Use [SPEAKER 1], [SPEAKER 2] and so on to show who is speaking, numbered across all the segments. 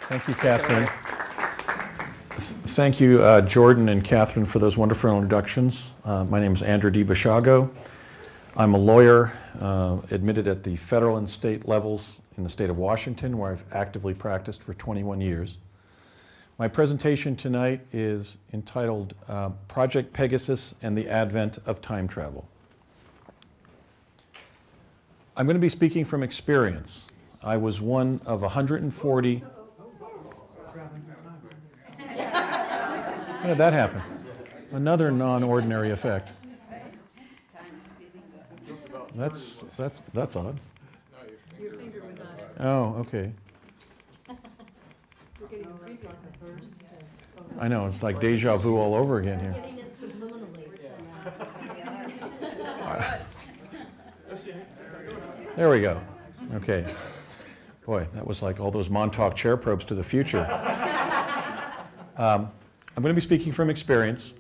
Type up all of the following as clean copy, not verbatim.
[SPEAKER 1] Thank you, Catherine. Thank you, Jordan and Catherine, for those wonderful introductions. My name is Andrew D. Basiago. I'm a lawyer admitted at the federal and state levels in the state of Washington, where I've actively practiced for 21 years. My presentation tonight is entitled Project Pegasus and the Advent of Time Travel. I'm going to be speaking from experience. I was one of 140. How did that happen? Another non-ordinary effect. That's odd.
[SPEAKER 2] Your finger was on it.
[SPEAKER 1] Oh, okay. I know, it's like deja vu all over again here.
[SPEAKER 2] Getting it subliminally.
[SPEAKER 1] There we go. Okay. Boy, that was like all those Montauk Chair probes to the future. I'm going to be speaking from experience.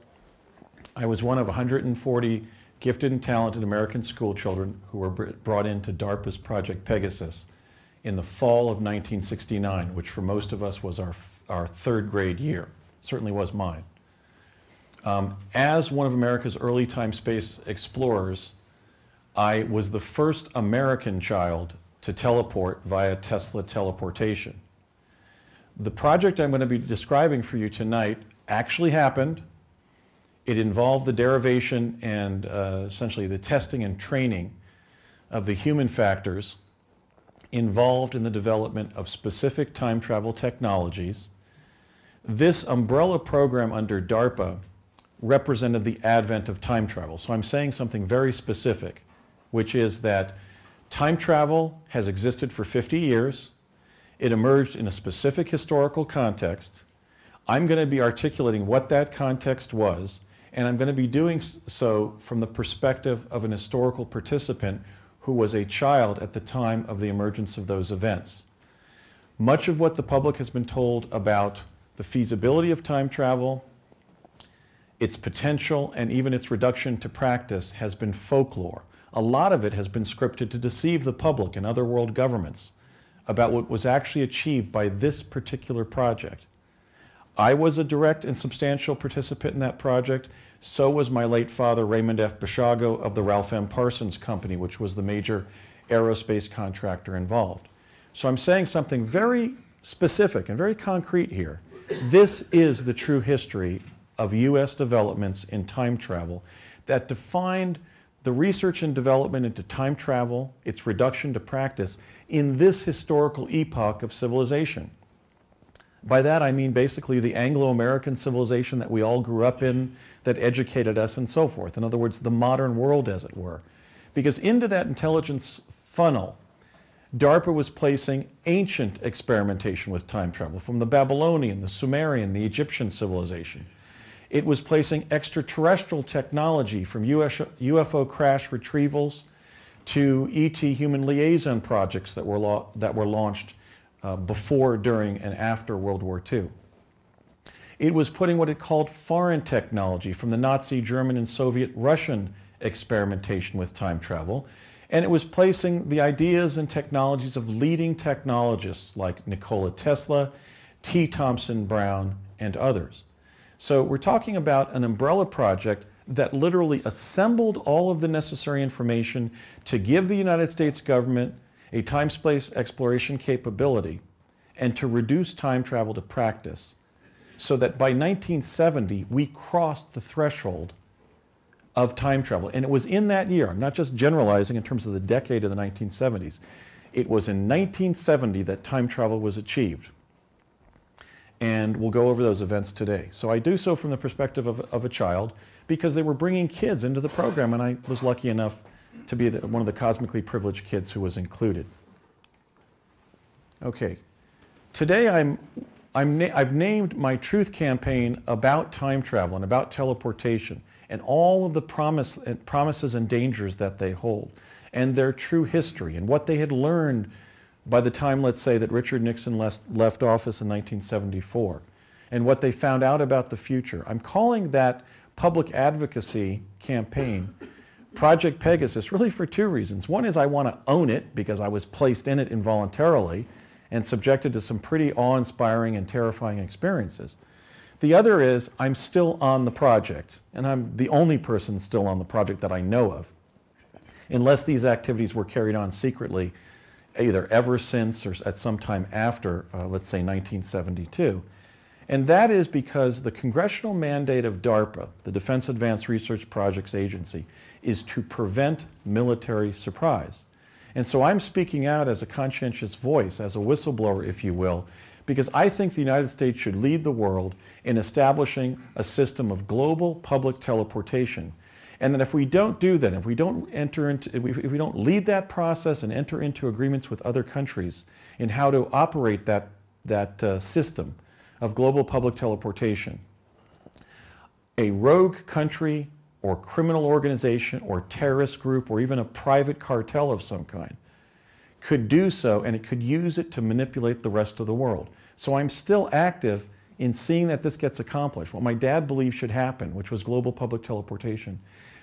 [SPEAKER 1] I was one of 140 gifted and talented American school children who were brought into DARPA's Project Pegasus in the fall of 1969, which for most of us was our third grade year. Certainly was mine. As one of America's early time-space explorers, I was the first American child to teleport via Tesla teleportation. The project I'm going to be describing for you tonight actually happened. It involved the derivation and essentially the testing and training of the human factors involved in the development of specific time travel technologies. This umbrella program under DARPA represented the advent of time travel. So I'm saying something very specific, which is that time travel has existed for 50 years. It emerged in a specific historical context. I'm going to be articulating what that context was, and I'm going to be doing so from the perspective of an historical participant who was a child at the time of the emergence of those events. Much of what the public has been told about the feasibility of time travel, its potential, and even its reduction to practice has been folklore. A lot of it has been scripted to deceive the public and other world governments about what was actually achieved by this particular project. I was a direct and substantial participant in that project. So was my late father, Raymond F. Basiago of the Ralph M. Parsons Company, which was the major aerospace contractor involved. So I'm saying something very specific and very concrete here. This is the true history of U.S. developments in time travel that defined the research and development into time travel, its reduction to practice, in this historical epoch of civilization. By that I mean basically the Anglo-American civilization that we all grew up in, that educated us and so forth. In other words, the modern world, as it were. Because into that intelligence funnel, DARPA was placing ancient experimentation with time travel from the Babylonian, the Sumerian, the Egyptian civilization. It was placing extraterrestrial technology from UFO crash retrievals to ET human liaison projects that were launched before, during, and after World War II. It was putting what it called foreign technology from the Nazi, German, and Soviet Russian experimentation with time travel. And it was placing the ideas and technologies of leading technologists like Nikola Tesla, T. Thompson Brown, and others. So we're talking about an umbrella project that literally assembled all of the necessary information to give the United States government a time-space exploration capability and to reduce time travel to practice, so that by 1970 we crossed the threshold of time travel. And it was in that year, I'm not just generalizing in terms of the decade of the 1970s, it was in 1970 that time travel was achieved. And we'll go over those events today. So I do so from the perspective of a child, because they were bringing kids into the program, and I was lucky enough to be one of the cosmically privileged kids who was included. Okay, today I've named my truth campaign about time travel and about teleportation and all of the promises and dangers that they hold, and their true history and what they had learned by the time, let's say, that Richard Nixon left office in 1974, and what they found out about the future. I'm calling that public advocacy campaign Project Pegasus really for two reasons. One is I want to own it because I was placed in it involuntarily, and subjected to some pretty awe-inspiring and terrifying experiences. The other is I'm still on the project, and I'm the only person still on the project that I know of, unless these activities were carried on secretly, either ever since or at some time after, let's say 1972. And that is because the congressional mandate of DARPA, the Defense Advanced Research Projects Agency, is to prevent military surprise. And so I'm speaking out as a conscientious voice, as a whistleblower, if you will, because I think the United States should lead the world in establishing a system of global public teleportation. And that if we don't do that, if we don't lead that process and enter into agreements with other countries in how to operate that system of global public teleportation, a rogue country or criminal organization or terrorist group or even a private cartel of some kind could do so, and it could use it to manipulate the rest of the world. So I'm still active in seeing that this gets accomplished. What my dad believed should happen, which was global public teleportation,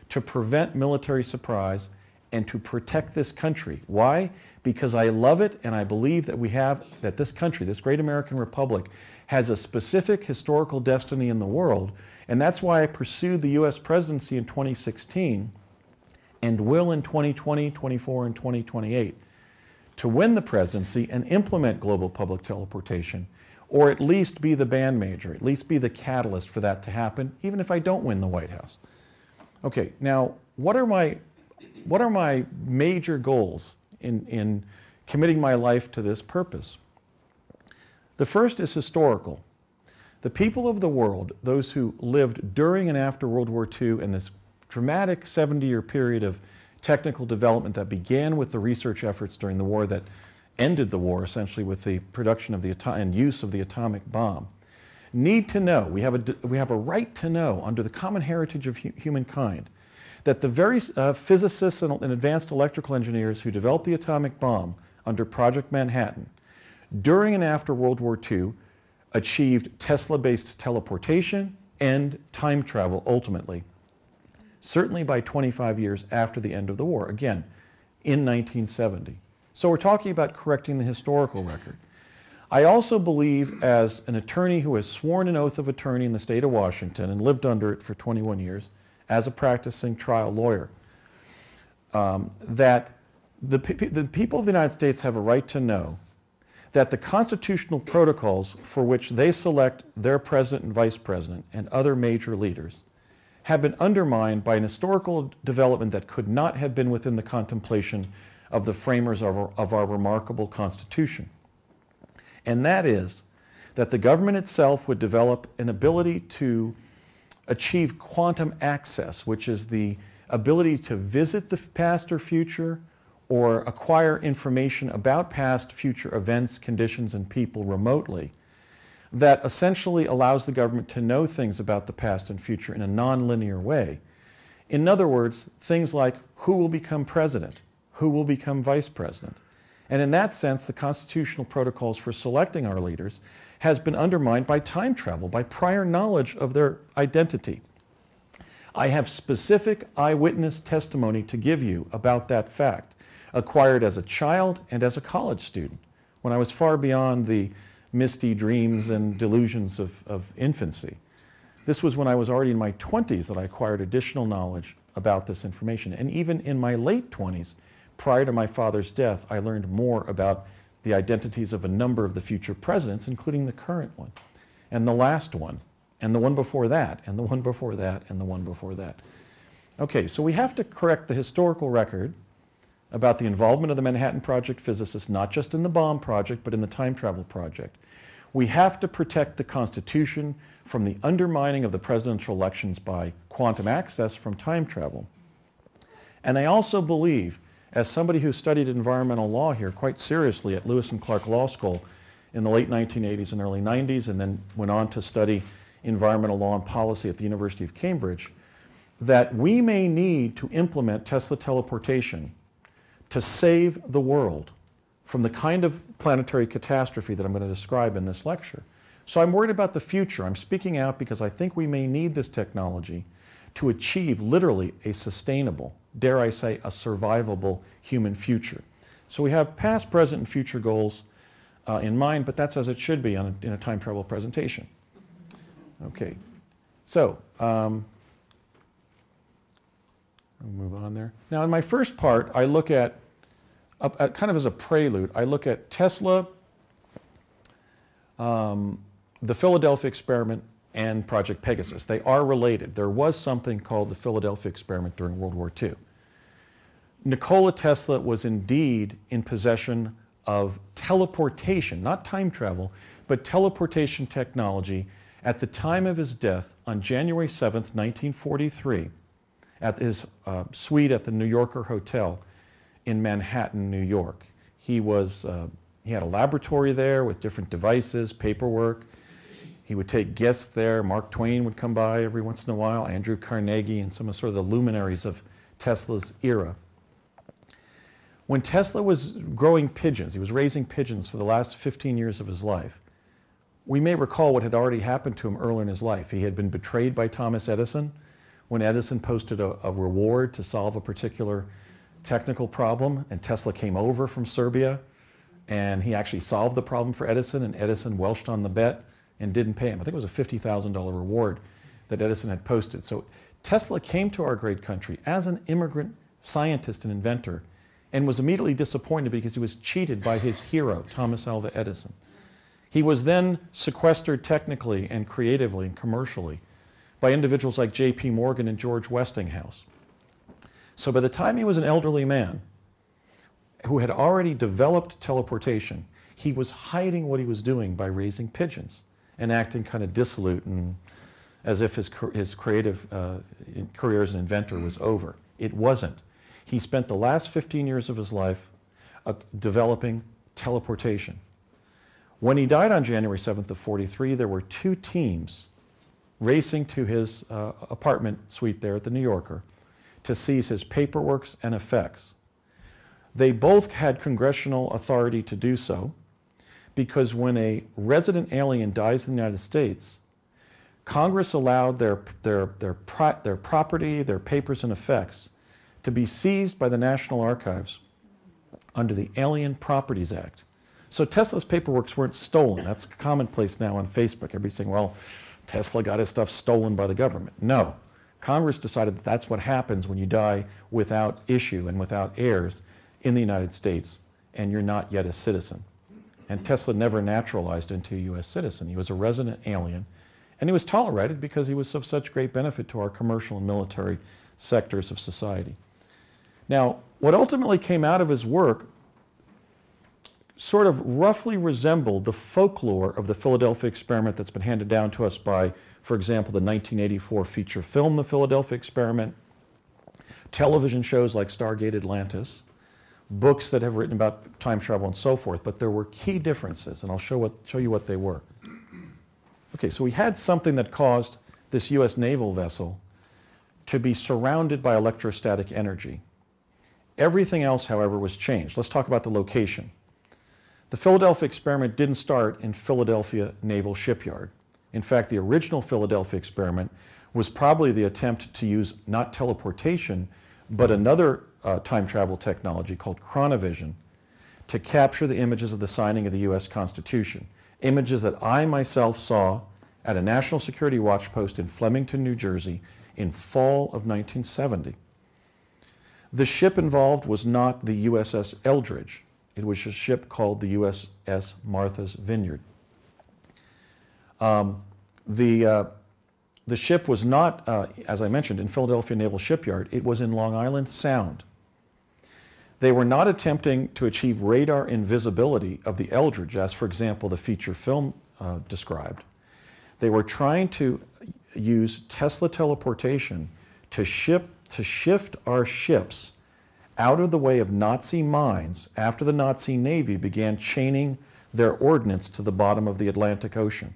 [SPEAKER 1] to prevent military surprise and to protect this country. Why? Because I love it and I believe that this country, this great American republic, has a specific historical destiny in the world, and that's why I pursued the US presidency in 2016 and will in 2020, 24, and 2028 to win the presidency and implement global public teleportation, or at least be the band major, at least be the catalyst for that to happen, even if I don't win the White House. Okay, now what are my major goals in committing my life to this purpose? The first is historical. The people of the world, those who lived during and after World War II and this dramatic 70-year period of technical development that began with the research efforts during the war that ended the war essentially with the production of and use of the atomic bomb, need to know, we have a right to know under the common heritage of humankind, that the very physicists and advanced electrical engineers who developed the atomic bomb under Project Manhattan during and after World War II achieved Tesla-based teleportation and time travel ultimately, certainly by 25 years after the end of the war, again, in 1970. So we're talking about correcting the historical record. I also believe, as an attorney who has sworn an oath of attorney in the state of Washington and lived under it for 21 years as a practicing trial lawyer, that the people of the United States have a right to know that the constitutional protocols for which they select their president and vice president and other major leaders have been undermined by an historical development that could not have been within the contemplation of the framers of our remarkable Constitution. And that is that the government itself would develop an ability to achieve quantum access, which is the ability to visit the past or future or acquire information about past, future events, conditions, and people remotely, that essentially allows the government to know things about the past and future in a non-linear way. In other words, things like who will become president, who will become vice president. And in that sense, the constitutional protocols for selecting our leaders has been undermined by time travel, by prior knowledge of their identity. I have specific eyewitness testimony to give you about that fact, acquired as a child and as a college student, when I was far beyond the misty dreams and delusions of infancy. This was when I was already in my 20s that I acquired additional knowledge about this information. And even in my late 20s, prior to my father's death, I learned more about the identities of a number of the future presidents, including the current one, and the last one, and the one before that, and the one before that, and the one before that. Okay, so we have to correct the historical record about the involvement of the Manhattan Project physicists, not just in the bomb project, but in the time travel project. We have to protect the Constitution from the undermining of the presidential elections by quantum access from time travel. And I also believe, as somebody who studied environmental law here quite seriously at Lewis and Clark Law School in the late 1980s and early 90s, and then went on to study environmental law and policy at the University of Cambridge, that we may need to implement Tesla teleportation to save the world from the kind of planetary catastrophe that I'm going to describe in this lecture. So I'm worried about the future. I'm speaking out because I think we may need this technology to achieve literally a sustainable, dare I say, a survivable human future. So we have past, present, and future goals in mind, but that's as it should be in a time travel presentation. Okay, so I'll move on there. Now in my first part, I look at, kind of as a prelude, I look at Tesla, the Philadelphia experiment, and Project Pegasus. They are related. There was something called the Philadelphia experiment during World War II. Nikola Tesla was indeed in possession of teleportation, not time travel, but teleportation technology at the time of his death on January 7th, 1943, at his suite at the New Yorker Hotel in Manhattan, New York. He had a laboratory there with different devices, paperwork. He would take guests there. Mark Twain would come by every once in a while, Andrew Carnegie, and some of sort of the luminaries of Tesla's era. When Tesla was growing pigeons, he was raising pigeons for the last 15 years of his life, we may recall what had already happened to him earlier in his life. He had been betrayed by Thomas Edison when Edison posted a reward to solve a particular technical problem, and Tesla came over from Serbia, and he actually solved the problem for Edison, and Edison welched on the bet and didn't pay him. I think it was a $50,000 reward that Edison had posted. So Tesla came to our great country as an immigrant scientist and inventor, and was immediately disappointed because he was cheated by his hero, Thomas Alva Edison. He was then sequestered technically and creatively and commercially by individuals like J.P. Morgan and George Westinghouse. So by the time he was an elderly man who had already developed teleportation, he was hiding what he was doing by raising pigeons and acting kind of dissolute and as if his creative career as an inventor was over. It wasn't. He spent the last 15 years of his life developing teleportation. When he died on January 7th of 43, there were two teams racing to his apartment suite there at the New Yorker to seize his paperwork and effects. They both had congressional authority to do so because when a resident alien dies in the United States, Congress allowed their property, their papers and effects to be seized by the National Archives under the Alien Properties Act. So Tesla's paperwork weren't stolen. That's commonplace now on Facebook. Everybody's saying, well, Tesla got his stuff stolen by the government. No. Congress decided that that's what happens when you die without issue and without heirs in the United States, and you're not yet a citizen. And Tesla never naturalized into a U.S. citizen. He was a resident alien, and he was tolerated because he was of such great benefit to our commercial and military sectors of society. Now, what ultimately came out of his work sort of roughly resembled the folklore of the Philadelphia experiment that's been handed down to us by, for example, the 1984 feature film, The Philadelphia Experiment, television shows like Stargate Atlantis, books that have written about time travel and so forth, but there were key differences, and I'll show you what they were. Okay, so we had something that caused this U.S. naval vessel to be surrounded by electrostatic energy. Everything else, however, was changed. Let's talk about the location. The Philadelphia experiment didn't start in Philadelphia Naval Shipyard. In fact, the original Philadelphia experiment was probably the attempt to use not teleportation, but another time travel technology called chronovision to capture the images of the signing of the U.S. Constitution. Images that I myself saw at a National Security Watch post in Flemington, New Jersey in fall of 1970. The ship involved was not the USS Eldridge. It was a ship called the USS Martha's Vineyard. The ship was not, as I mentioned, in Philadelphia Naval Shipyard. It was in Long Island Sound. They were not attempting to achieve radar invisibility of the Eldridge, as, for example, the feature film described. They were trying to use Tesla teleportation to shift our ships out of the way of Nazi mines after the Nazi Navy began chaining their ordnance to the bottom of the Atlantic Ocean.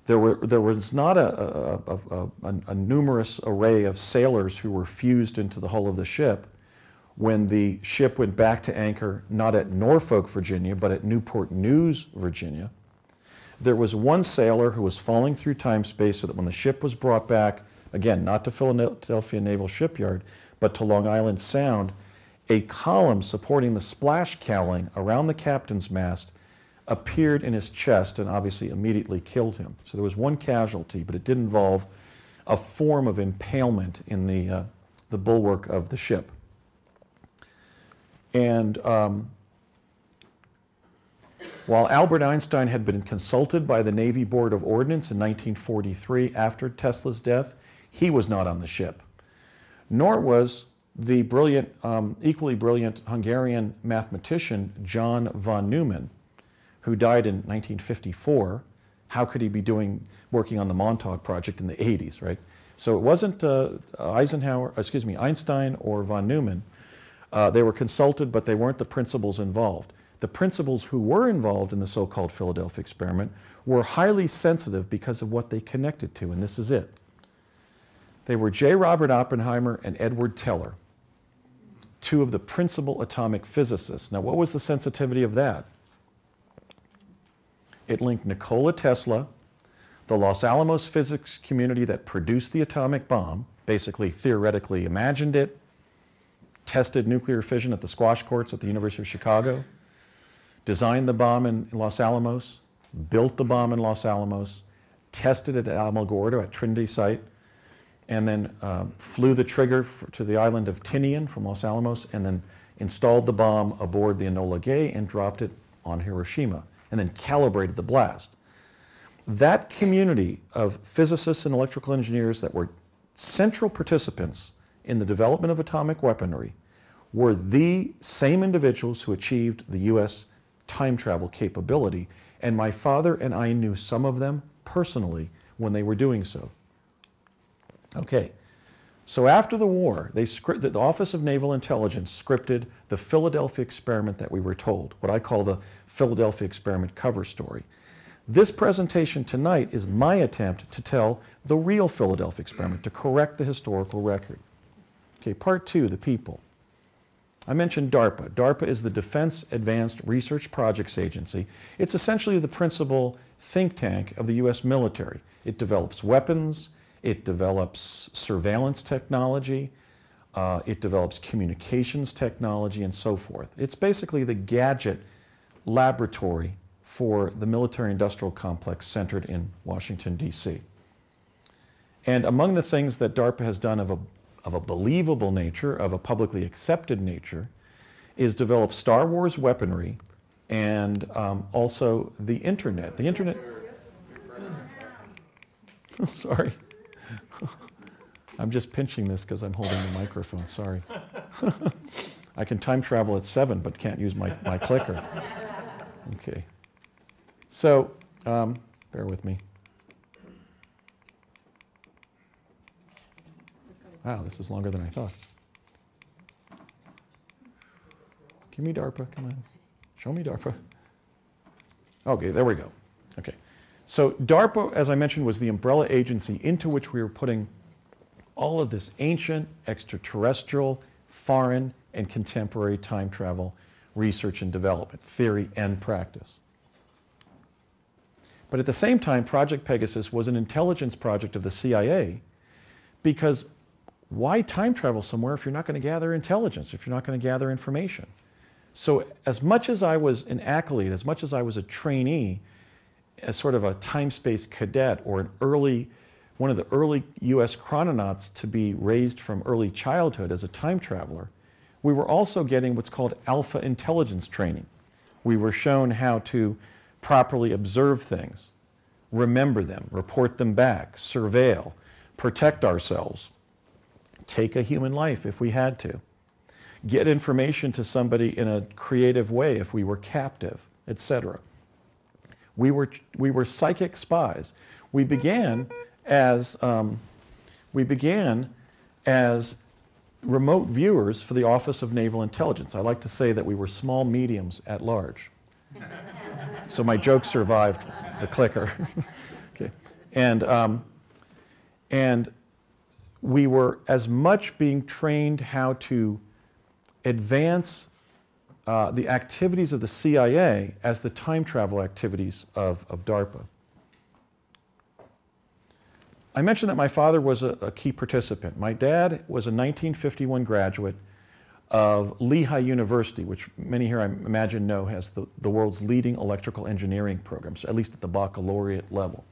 [SPEAKER 1] There was not a numerous array of sailors who were fused into the hull of the ship when the ship went back to anchor not at Norfolk, Virginia, but at Newport News, Virginia. There was one sailor who was falling through time-space so that when the ship was brought back, again, not to Philadelphia Naval Shipyard, but to Long Island Sound, a column supporting the splash cowling around the captain's mast appeared in his chest and obviously immediately killed him. So there was one casualty, but it did involve a form of impalement in the bulwark of the ship. And while Albert Einstein had been consulted by the Navy Board of Ordnance in 1943 after Tesla's death, he was not on the ship. Nor was the brilliant, equally brilliant Hungarian mathematician John von Neumann, who died in 1954. How could he be working on the Montauk project in the 80s, right? So it wasn't Einstein or von Neumann. They were consulted, but they weren't the principals involved. The principals who were involved in the so-called Philadelphia experiment were highly sensitive because of what they connected to, and this is it. They were J. Robert Oppenheimer and Edward Teller, two of the principal atomic physicists. Now, what was the sensitivity of that? It linked Nikola Tesla, the Los Alamos physics community that produced the atomic bomb, basically theoretically imagined it, tested nuclear fission at the squash courts at the University of Chicago, designed the bomb in Los Alamos, built the bomb in Los Alamos, tested it at Alamogordo at Trinity Site, and then flew the trigger to the island of Tinian from Los Alamos, and then installed the bomb aboard the Enola Gay and dropped it on Hiroshima, and then calibrated the blast. That community of physicists and electrical engineers that were central participants in the development of atomic weaponry were the same individuals who achieved the U.S. time travel capability, and my father and I knew some of them personally when they were doing so. Okay, so after the war, the Office of Naval Intelligence scripted the Philadelphia experiment that we were told, what I call the Philadelphia experiment cover story. This presentation tonight is my attempt to tell the real Philadelphia experiment, to correct the historical record. Okay, part two, the people. I mentioned DARPA. DARPA is the Defense Advanced Research Projects Agency. It's essentially the principal think tank of the U.S. military. It develops weapons, it develops surveillance technology, it develops communications technology, and so forth. It's basically the gadget laboratory for the military-industrial complex centered in Washington, D.C. And among the things that DARPA has done of a believable nature, of a publicly accepted nature, is develop Star Wars weaponry and also the internet. The internet... Sorry. I'm just pinching this because I'm holding the microphone, sorry. I can time travel at 7, but can't use my clicker. Okay. So, bear with me. Wow, this is longer than I thought. Give me DARPA, come on. Show me DARPA. Okay, there we go. Okay. So DARPA, as I mentioned, was the umbrella agency into which we were putting all of this ancient, extraterrestrial, foreign, and contemporary time travel research and development, theory and practice. But at the same time, Project Pegasus was an intelligence project of the CIA, because why time travel somewhere if you're not going to gather intelligence, if you're not going to gather information? So as much as I was an acolyte, as much as I was a trainee, as sort of a time-space cadet or one of the early US chrononauts to be raised from early childhood as a time traveler, we were also getting what's called alpha intelligence training. We were shown how to properly observe things, remember them, report them back, surveil, protect ourselves, take a human life if we had to, get information to somebody in a creative way if we were captive, etc. We were psychic spies. We began as remote viewers for the Office of Naval Intelligence. I like to say that we were small mediums at large. So my joke survived the clicker. Okay. And we were as much being trained how to advance the activities of the CIA as the time travel activities of DARPA. I mentioned that my father was a key participant. My dad was a 1951 graduate of Lehigh University, which many here I imagine know has the world's leading electrical engineering programs, at least at the baccalaureate level.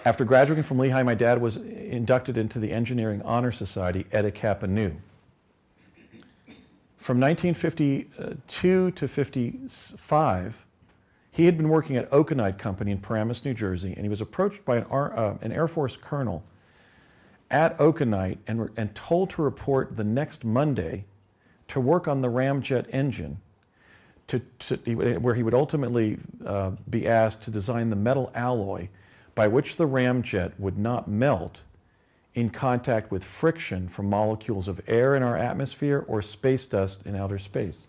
[SPEAKER 1] After graduating from Lehigh, my dad was inducted into the Engineering Honor Society, Eta Kappa Nu. From 1952 to 55, he had been working at Okanite Company in Paramus, New Jersey, and he was approached by an Air Force colonel at Okanite and told to report the next Monday to work on the ramjet engine, where he would ultimately be asked to design the metal alloy by which the ramjet would not melt in contact with friction from molecules of air in our atmosphere or space dust in outer space.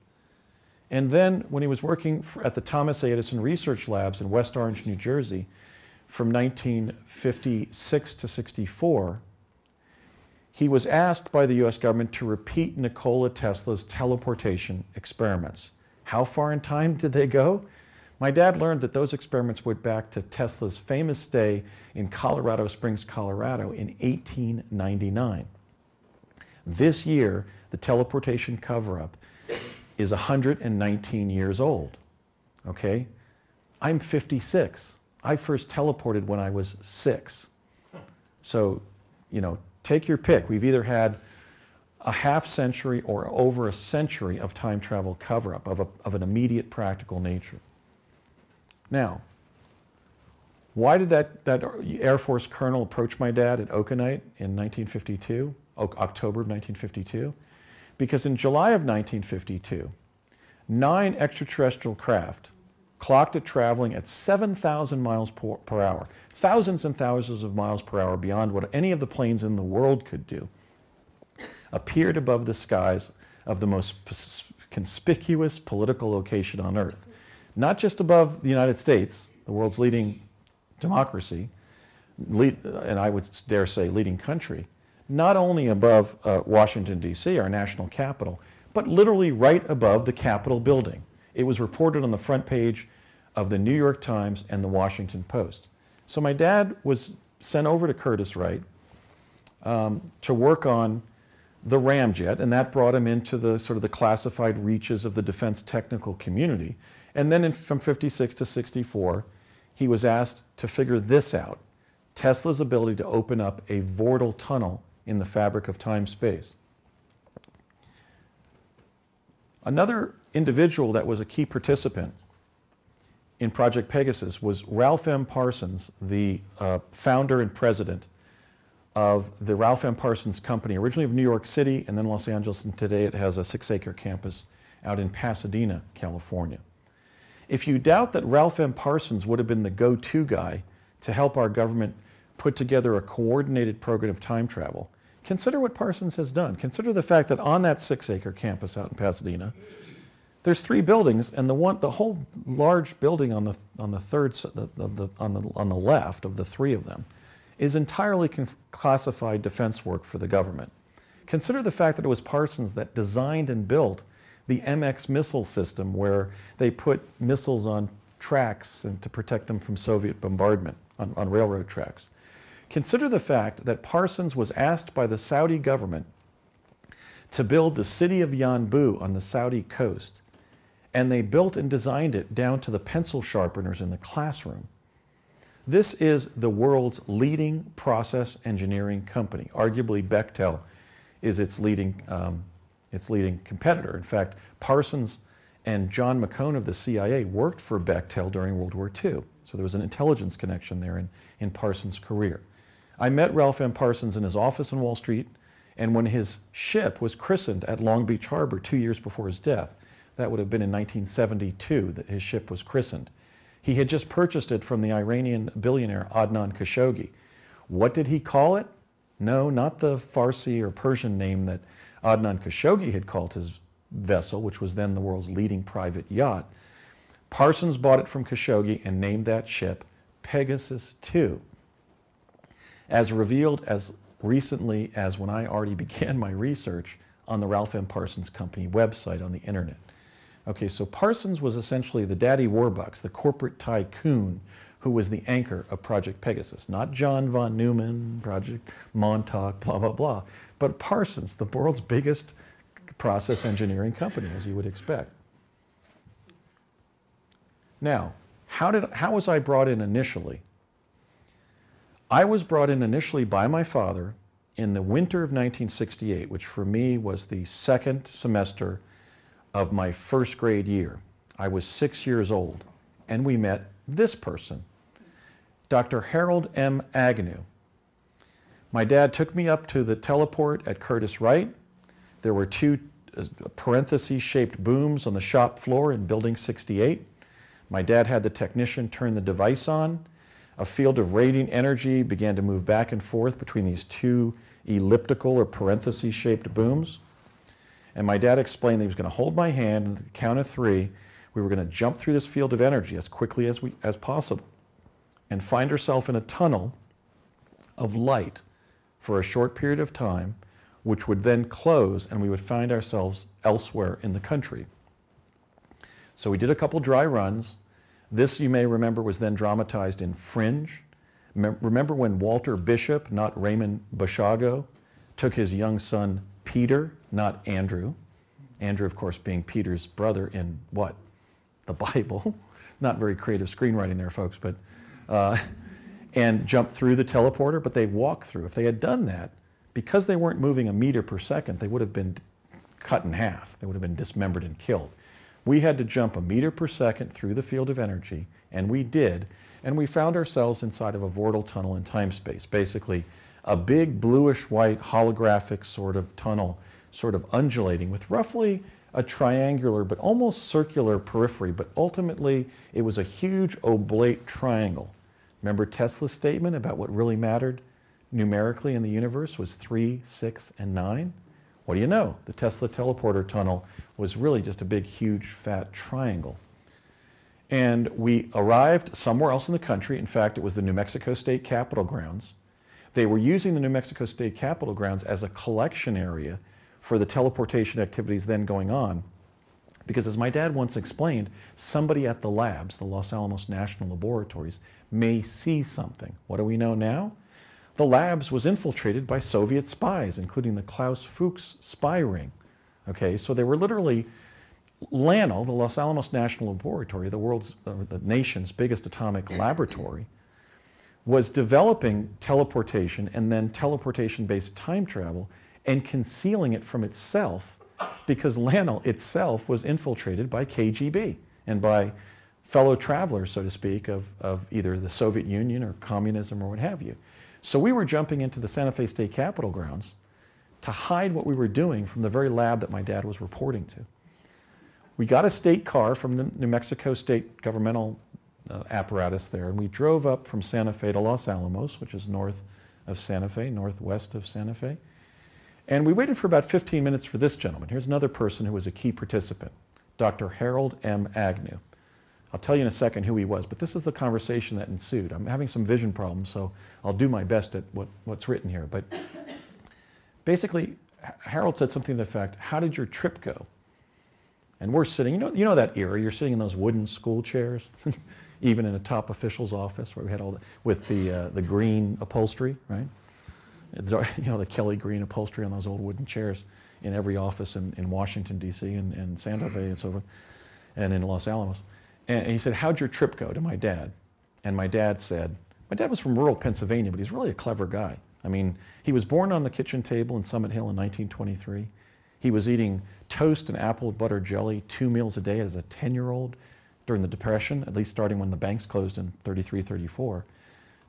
[SPEAKER 1] And then when he was working at the Thomas A. Edison Research Labs in West Orange, New Jersey, from 1956 to 64, he was asked by the US government to repeat Nikola Tesla's teleportation experiments. How far in time did they go? My dad learned that those experiments went back to Tesla's famous stay in Colorado Springs, Colorado in 1899. This year, the teleportation cover-up is 119 years old, okay? I'm 56. I first teleported when I was 6. So, you know, take your pick. We've either had a half century or over a century of time travel cover-up of an immediate practical nature. Now, why did that Air Force colonel approach my dad at Okanite in 1952, October of 1952? Because in July of 1952, 9 extraterrestrial craft clocked it traveling at 7,000 miles per hour, thousands and thousands of miles per hour beyond what any of the planes in the world could do, appeared above the skies of the most conspicuous political location on Earth. Not just above the United States, the world's leading democracy, and I would dare say leading country, not only above Washington, D.C., our national capital, but literally right above the Capitol building. It was reported on the front page of the New York Times and the Washington Post. So my dad was sent over to Curtiss-Wright to work on the ramjet, and that brought him into the sort of the classified reaches of the defense technical community. And then from 56 to 64, he was asked to figure this out, Tesla's ability to open up a vortal tunnel in the fabric of time-space. Another individual that was a key participant in Project Pegasus was Ralph M. Parsons, the founder and president of the Ralph M. Parsons Company, originally of New York City and then Los Angeles, and today it has a 6-acre campus out in Pasadena, California. If you doubt that Ralph M. Parsons would have been the go-to guy to help our government put together a coordinated program of time travel, consider what Parsons has done. Consider the fact that on that 6-acre campus out in Pasadena, there's 3 buildings, and the whole large building on the left of the 3 of them is entirely classified defense work for the government. Consider the fact that it was Parsons that designed and built the MX missile system, where they put missiles on tracks and to protect them from Soviet bombardment on railroad tracks. Consider the fact that Parsons was asked by the Saudi government to build the city of Yanbu on the Saudi coast, and they built and designed it down to the pencil sharpeners in the classroom. This is the world's leading process engineering company. Arguably, Bechtel is its leading competitor. In fact, Parsons and John McCone of the CIA worked for Bechtel during World War II. So there was an intelligence connection there in Parsons' career. I met Ralph M. Parsons in his office on Wall Street, and when his ship was christened at Long Beach Harbor 2 years before his death, that would have been in 1972 that his ship was christened. He had just purchased it from the Iranian billionaire Adnan Khashoggi. What did he call it? No, not the Farsi or Persian name that Adnan Khashoggi had called his vessel, which was then the world's leading private yacht. Parsons bought it from Khashoggi and named that ship Pegasus II. As revealed as recently as when I already began my research on the Ralph M. Parsons Company website on the internet. Okay, so Parsons was essentially the daddy warbucks, the corporate tycoon who was the anchor of Project Pegasus. Not John von Neumann, Project Montauk, blah, blah, blah, but Parsons, the world's biggest process engineering company, as you would expect. Now, how was I brought in initially? I was brought in initially by my father in the winter of 1968, which for me was the second semester of my first grade year. I was 6 years old, and we met this person, Dr. Harold M. Agnew. My dad took me up to the teleport at Curtis Wright. There were two parenthesis-shaped booms on the shop floor in Building 68. My dad had the technician turn the device on. A field of radiant energy began to move back and forth between these two elliptical or parenthesis-shaped booms. And my dad explained that he was going to hold my hand, and at the count of 3, we were going to jump through this field of energy as quickly as possible and find ourselves in a tunnel of light for a short period of time, which would then close, and we would find ourselves elsewhere in the country. So we did a couple dry runs. This, you may remember, was then dramatized in Fringe. Remember when Walter Bishop, not Raymond Basiago, took his young son Peter, not Andrew. Andrew, of course, being Peter's brother in what? The Bible. Not very creative screenwriting there, folks, but and jumped through the teleporter, but they walked through. If they had done that, because they weren't moving a meter per second, they would have been cut in half. They would have been dismembered and killed. We had to jump a meter per second through the field of energy, and we did, and we found ourselves inside of a vortal tunnel in time-space, basically a big bluish-white holographic sort of tunnel, sort of undulating with roughly a triangular but almost circular periphery, but ultimately it was a huge oblate triangle. Remember Tesla's statement about what really mattered numerically in the universe was 3, 6, and 9? What do you know? The Tesla teleporter tunnel was really just a big, huge, fat triangle. And we arrived somewhere else in the country. In fact, it was the New Mexico State Capitol grounds. They were using the New Mexico State Capitol grounds as a collection area for the teleportation activities then going on. Because as my dad once explained, somebody at the labs, the Los Alamos National Laboratories, may see something. What do we know now? The labs was infiltrated by Soviet spies, including the Klaus Fuchs spy ring. Okay, so they were literally, LANL, the Los Alamos National Laboratory, the nation's biggest atomic laboratory, was developing teleportation and then teleportation-based time travel and concealing it from itself because LANL itself was infiltrated by KGB and by fellow travelers, so to speak, of either the Soviet Union or communism or what have you. So we were jumping into the Santa Fe State Capitol grounds to hide what we were doing from the very lab that my dad was reporting to. We got a state car from the New Mexico State governmental apparatus there, and we drove up from Santa Fe to Los Alamos, which is north of Santa Fe, northwest of Santa Fe. And we waited for about 15 minutes for this gentleman. Here's another person who was a key participant, Dr. Harold M. Agnew. I'll tell you in a second who he was, but this is the conversation that ensued. I'm having some vision problems, so I'll do my best at what's written here. But basically, Harold said something to the effect, "How did your trip go?" And we're sitting, you know that era, you're sitting in those wooden school chairs, even in a top official's office where we had all the, with the green upholstery, right? You know, the Kelly green upholstery on those old wooden chairs in every office in Washington, D.C. and Santa Fe and so forth, and in Los Alamos. And he said, "How'd your trip go?" to my dad. And my dad said, my dad was from rural Pennsylvania, but he's really a clever guy. I mean, he was born on the kitchen table in Summit Hill in 1923. He was eating toast and apple butter jelly 2 meals a day as a 10-year-old during the Depression, at least starting when the banks closed in 33, 34.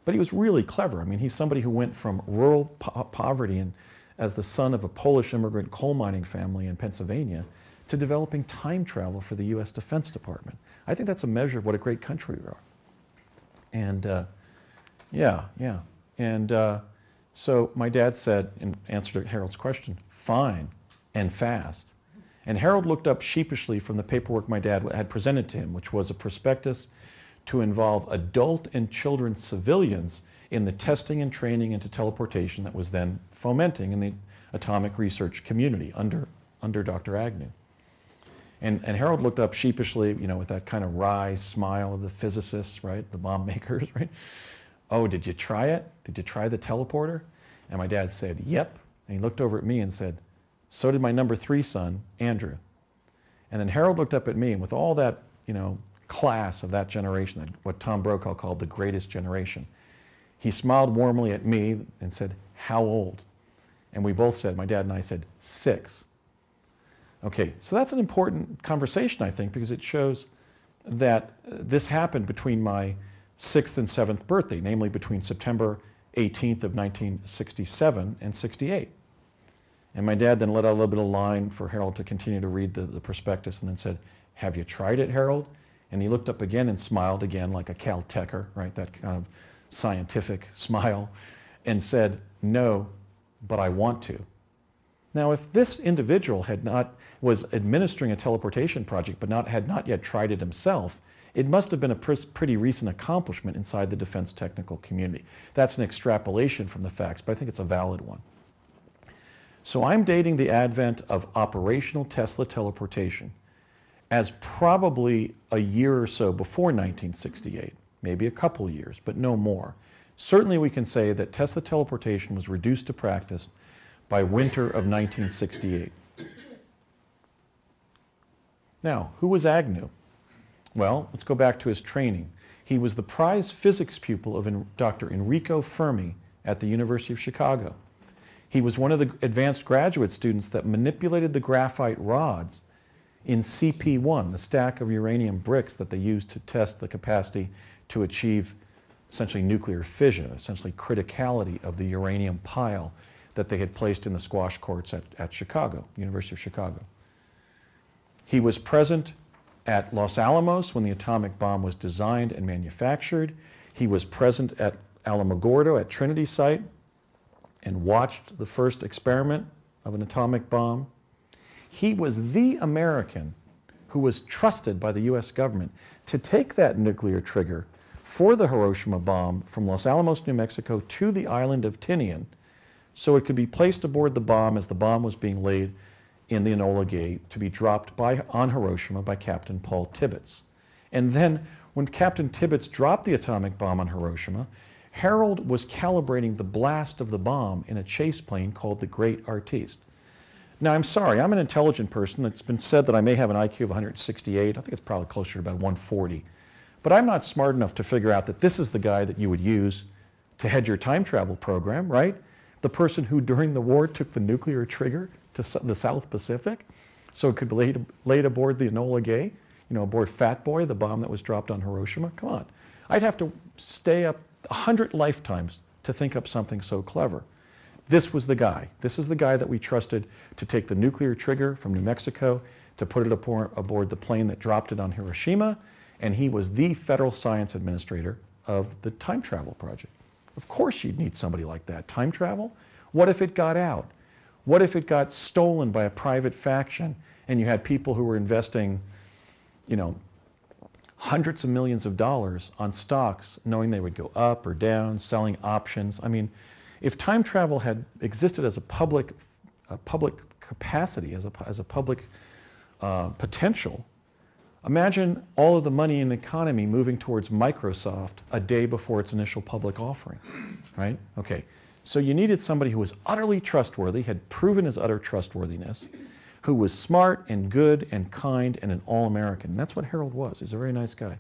[SPEAKER 1] But he was really clever. I mean, he's somebody who went from rural poverty and as the son of a Polish immigrant coal mining family in Pennsylvania to developing time travel for the U.S. Defense Department. I think that's a measure of what a great country we are. And so my dad said, in answer to Harold's question, "Fine and fast." And Harold looked up sheepishly from the paperwork my dad had presented to him, which was a prospectus to involve adult and children civilians in the testing and training into teleportation that was then fomenting in the atomic research community under Dr. Agnew. And Harold looked up sheepishly, you know, with that kind of wry smile of the physicists, right, the bomb makers, right? "Oh, did you try it? Did you try the teleporter?" And my dad said, "Yep." And he looked over at me and said, So did my number 3 son, Andrew. And then Harold looked up at me, and with all that, class of that generation, what Tom Brokaw called the greatest generation, he smiled warmly at me and said, "How old?" And we both said, my dad and I said, 6. Okay, so that's an important conversation, I think, because it shows that this happened between my 6th and 7th birthday, namely between September 18th of 1967 and 68. And my dad then let out a little bit of line for Harold to continue to read the prospectus, and then said, "Have you tried it, Harold?" And he looked up again and smiled again like a Caltecher, right, that kind of scientific smile, and said, "No, but I want to." Now, if this individual was administering a teleportation project but had not yet tried it himself, it must have been a pretty recent accomplishment inside the defense technical community. That's an extrapolation from the facts, but I think it's a valid one. So I'm dating the advent of operational Tesla teleportation as probably a year or so before 1968, maybe a couple years, but no more. Certainly we can say that Tesla teleportation was reduced to practice by winter of 1968. Now, who was Agnew? Well, let's go back to his training. He was the prize physics pupil of Dr. Enrico Fermi at the University of Chicago. He was one of the advanced graduate students that manipulated the graphite rods in CP1, the stack of uranium bricks that they used to test the capacity to achieve essentially nuclear fission, essentially criticality of the uranium pile that they had placed in the squash courts at Chicago, University of Chicago. He was present at Los Alamos when the atomic bomb was designed and manufactured. He was present at Alamogordo at Trinity site and watched the first experiment of an atomic bomb. He was the American who was trusted by the US government to take that nuclear trigger for the Hiroshima bomb from Los Alamos, New Mexico to the island of Tinian so it could be placed aboard the bomb as the bomb was being laid in the Enola Gay to be dropped on Hiroshima by Captain Paul Tibbets. And then when Captain Tibbets dropped the atomic bomb on Hiroshima, Harold was calibrating the blast of the bomb in a chase plane called the Great Artiste. Now, I'm sorry, I'm an intelligent person. It's been said that I may have an IQ of 168. I think it's probably closer to about 140. But I'm not smart enough to figure out that this is the guy that you would use to head your time travel program, right? The person who during the war took the nuclear trigger to the South Pacific so it could be laid aboard the Enola Gay, aboard Fat Boy, the bomb that was dropped on Hiroshima. Come on. I'd have to stay up 100 lifetimes to think up something so clever. This was the guy. This is the guy that we trusted to take the nuclear trigger from New Mexico, to put it aboard the plane that dropped it on Hiroshima, and he was the federal science administrator of the time travel project. Of course you'd need somebody like that. Time travel? What if it got out? What if it got stolen by a private faction and you had people who were investing, hundreds of millions of dollars on stocks knowing they would go up or down, selling options? I mean, if time travel had existed as a public capacity, as a public potential, imagine all of the money in the economy moving towards Microsoft a day before its initial public offering, right? Okay, so you needed somebody who was utterly trustworthy, had proven his utter trustworthiness, who was smart and good and kind and an all-American. And that's what Harold was. He's a very nice guy.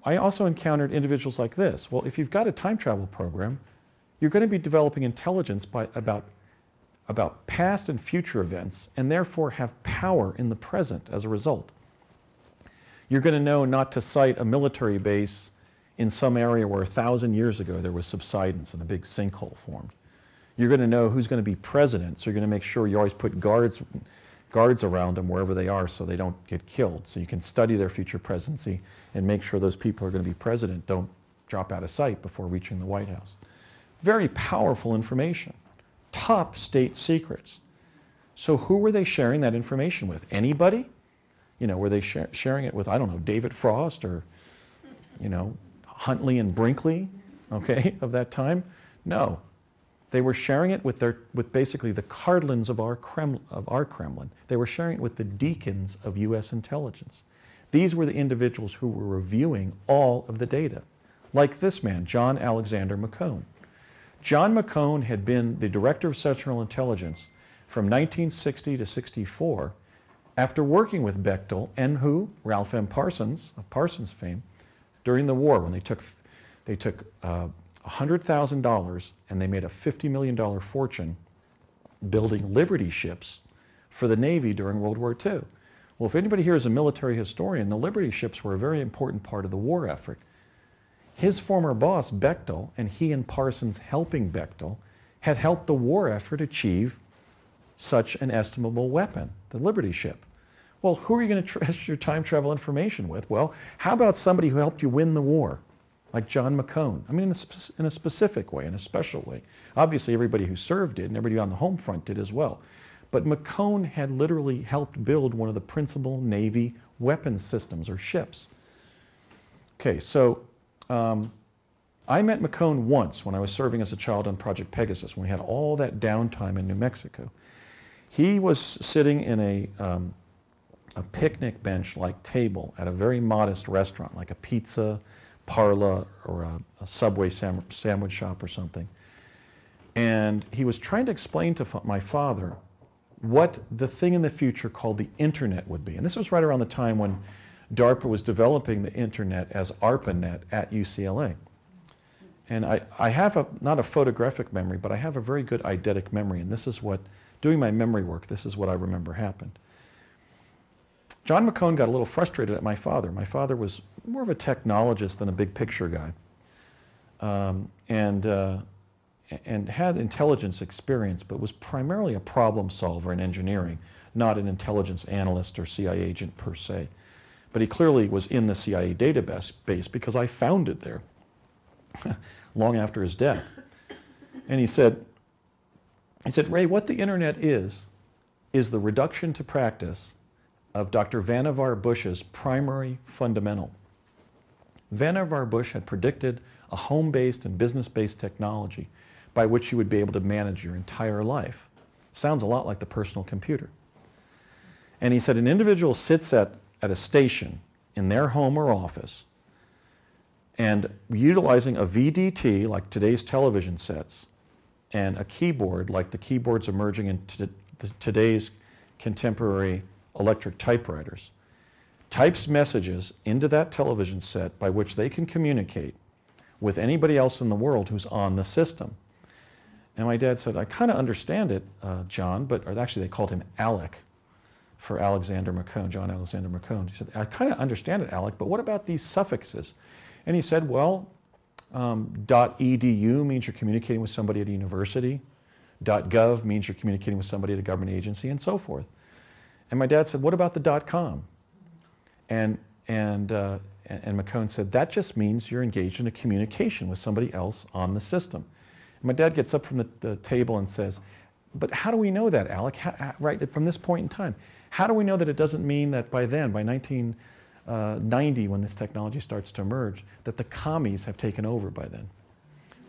[SPEAKER 1] I also encountered individuals like this. Well, if you've got a time travel program, you're going to be developing intelligence about past and future events, and therefore have power in the present as a result. You're going to know not to cite a military base in some area where 1,000 years ago there was subsidence and a big sinkhole formed. You're going to know who's going to be president, so you're going to make sure you always put guards around them wherever they are so they don't get killed. So you can study their future presidency and make sure those people who are going to be president don't drop out of sight before reaching the White House. Very powerful information. Top state secrets. So who were they sharing that information with? Anybody? Were they sharing it with, I don't know, David Frost or, Huntley and Brinkley, okay, of that time? No. They were sharing it with basically the cardinals of our Kremlin. They were sharing it with the deacons of US intelligence. These were the individuals who were reviewing all of the data. Like this man, John Alexander McCone. John McCone had been the Director of Central Intelligence from 1960 to 64 after working with Bechtel and who? Ralph M. Parsons, of Parsons fame, during the war when they took $100,000 and they made a $50 million fortune building Liberty ships for the Navy during World War II. Well, if anybody here is a military historian, the Liberty ships were a very important part of the war effort. His former boss, Bechtel, and he and Parsons helping Bechtel, had helped the war effort achieve such an estimable weapon, the Liberty ship. Well, who are you going to trust your time travel information with? Well, how about somebody who helped you win the war, like John McCone? I mean, in a specific way, in a special way. Obviously, everybody who served did, and everybody on the home front did as well. But McCone had literally helped build one of the principal Navy weapons systems, or ships. Okay, so I met McCone once when I was serving as a child on Project Pegasus, when we had all that downtime in New Mexico. He was sitting in a picnic bench-like table at a very modest restaurant, like a pizza parlor or a Subway sandwich shop or something. And he was trying to explain to my father what the thing in the future called the internet would be. And this was right around the time when DARPA was developing the internet as ARPANET at UCLA. And I have not a photographic memory, but I have a very good eidetic memory. And this is what, doing my memory work, this is what I remember happened. John McCone got a little frustrated at my father. My father was more of a technologist than a big picture guy. And had intelligence experience, but was primarily a problem solver in engineering, not an intelligence analyst or CIA agent per se. But he clearly was in the CIA database because I found it there long after his death. And he said, Ray, what the internet is the reduction to practice of Dr. Vannevar Bush's primary fundamental. Vannevar Bush had predicted a home-based and business-based technology by which you would be able to manage your entire life. Sounds a lot like the personal computer. And he said an individual sits at a station in their home or office and utilizing a VDT like today's television sets and a keyboard like the keyboards emerging in today's contemporary electric typewriters, types messages into that television set by which they can communicate with anybody else in the world who's on the system. And my dad said, I kind of understand it, John, but, or actually they called him Alec for Alexander McCone, John Alexander McCone. He said, I kind of understand it, Alec, but what about these suffixes? And he said, well, .edu means you're communicating with somebody at a university. .gov means you're communicating with somebody at a government agency, and so forth. And my dad said, what about the .com? And McCone said, that just means you're engaged in a communication with somebody else on the system. And my dad gets up from the table and says, but how do we know that, Alec? Right from this point in time, how do we know that it doesn't mean that by then, by 1990, when this technology starts to emerge, that the commies have taken over by then?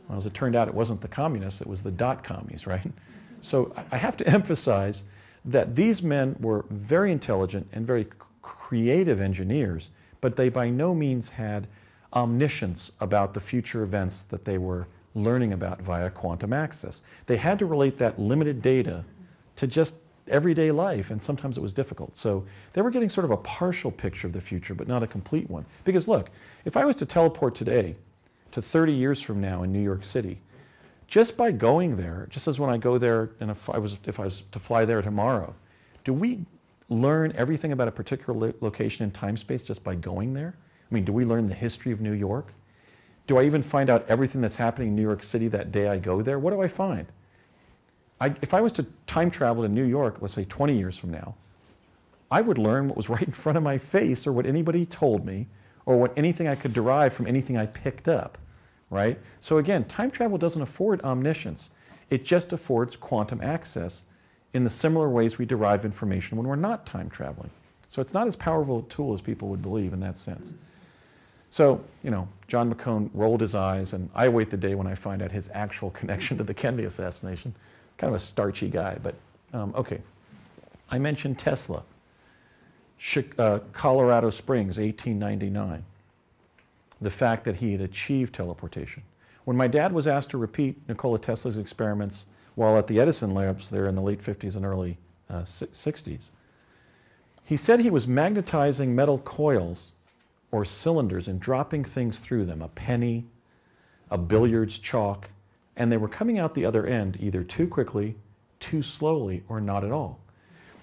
[SPEAKER 1] Well, as it turned out, it wasn't the communists, it was the .commies, right? So I have to emphasize that these men were very intelligent and very creative engineers, but they by no means had omniscience about the future events that they were learning about via quantum access. They had to relate that limited data to just everyday life, and sometimes it was difficult. So they were getting sort of a partial picture of the future, but not a complete one. Because look, if I was to teleport today to 30 years from now in New York City, just by going there, just as when I go there, and if I was to fly there tomorrow, do we learn everything about a particular location in time space just by going there? I mean, do we learn the history of New York? Do I even find out everything that's happening in New York City that day I go there? What do I find? If I was to time travel to New York, let's say 20 years from now, I would learn what was right in front of my face, or what anybody told me, or what anything I could derive from anything I picked up, right? So again, time travel doesn't afford omniscience. It just affords quantum access in the similar ways we derive information when we're not time traveling. So it's not as powerful a tool as people would believe in that sense. So, you know, John McCone rolled his eyes, and I await the day when I find out his actual connection to the Kennedy assassination. Kind of a starchy guy, but okay. I mentioned Tesla, Colorado Springs, 1899. The fact that he had achieved teleportation. When my dad was asked to repeat Nikola Tesla's experiments while at the Edison labs there in the late 50s and early 60s, he said he was magnetizing metal coils or cylinders and dropping things through them, a penny, a billiards chalk, and they were coming out the other end either too quickly, too slowly, or not at all.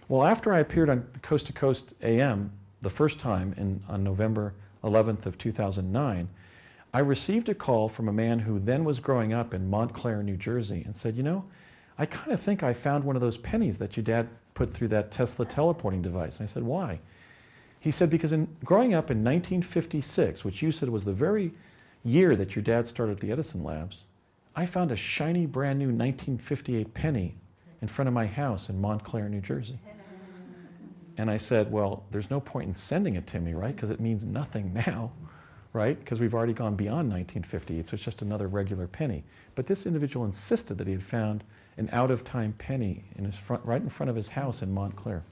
[SPEAKER 1] Well, after I appeared on Coast to Coast AM the first time on November 11th of 2009, I received a call from a man who then was growing up in Montclair, New Jersey, and said, you know, I kind of think I found one of those pennies that your dad put through that Tesla teleporting device. And I said, why? He said, because growing up in 1956, which you said was the very year that your dad started the Edison labs, I found a shiny brand new 1958 penny in front of my house in Montclair, New Jersey. And I said, well, there's no point in sending it to me, right? Because it means nothing now, right? Because we've already gone beyond 1958, so it's just another regular penny. But this individual insisted that he had found an out-of-time penny in his front, right in front of his house in Montclair.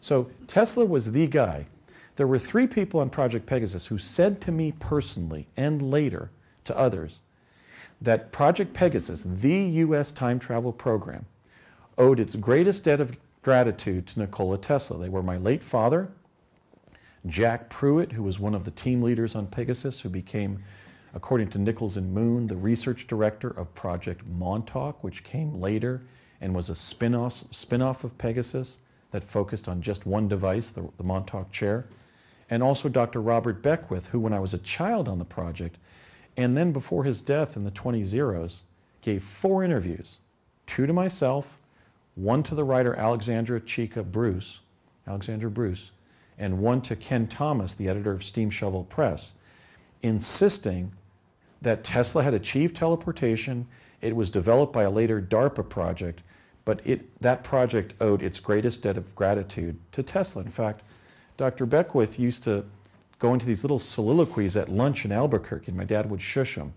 [SPEAKER 1] So Tesla was the guy. There were 3 people on Project Pegasus who said to me personally, and later to others, that Project Pegasus, the US time travel program, owed its greatest debt of gratitude to Nikola Tesla. They were my late father, Jack Pruitt, who was one of the team leaders on Pegasus, who became, according to Nichols and Moon, the research director of Project Montauk, which came later and was a spin-off of Pegasus that focused on just one device, the Montauk Chair. And also Dr. Robert Beckwith, who when I was a child on the project, and then before his death in the 20s, gave 4 interviews, 2 to myself, 1 to the writer Alexandra Bruce, and 1 to Ken Thomas, the editor of Steam Shovel Press, insisting that Tesla had achieved teleportation. It was developed by a later DARPA project, but that project owed its greatest debt of gratitude to Tesla. In fact, Dr. Beckwith used to go into these little soliloquies at lunch in Albuquerque, and my dad would shush him.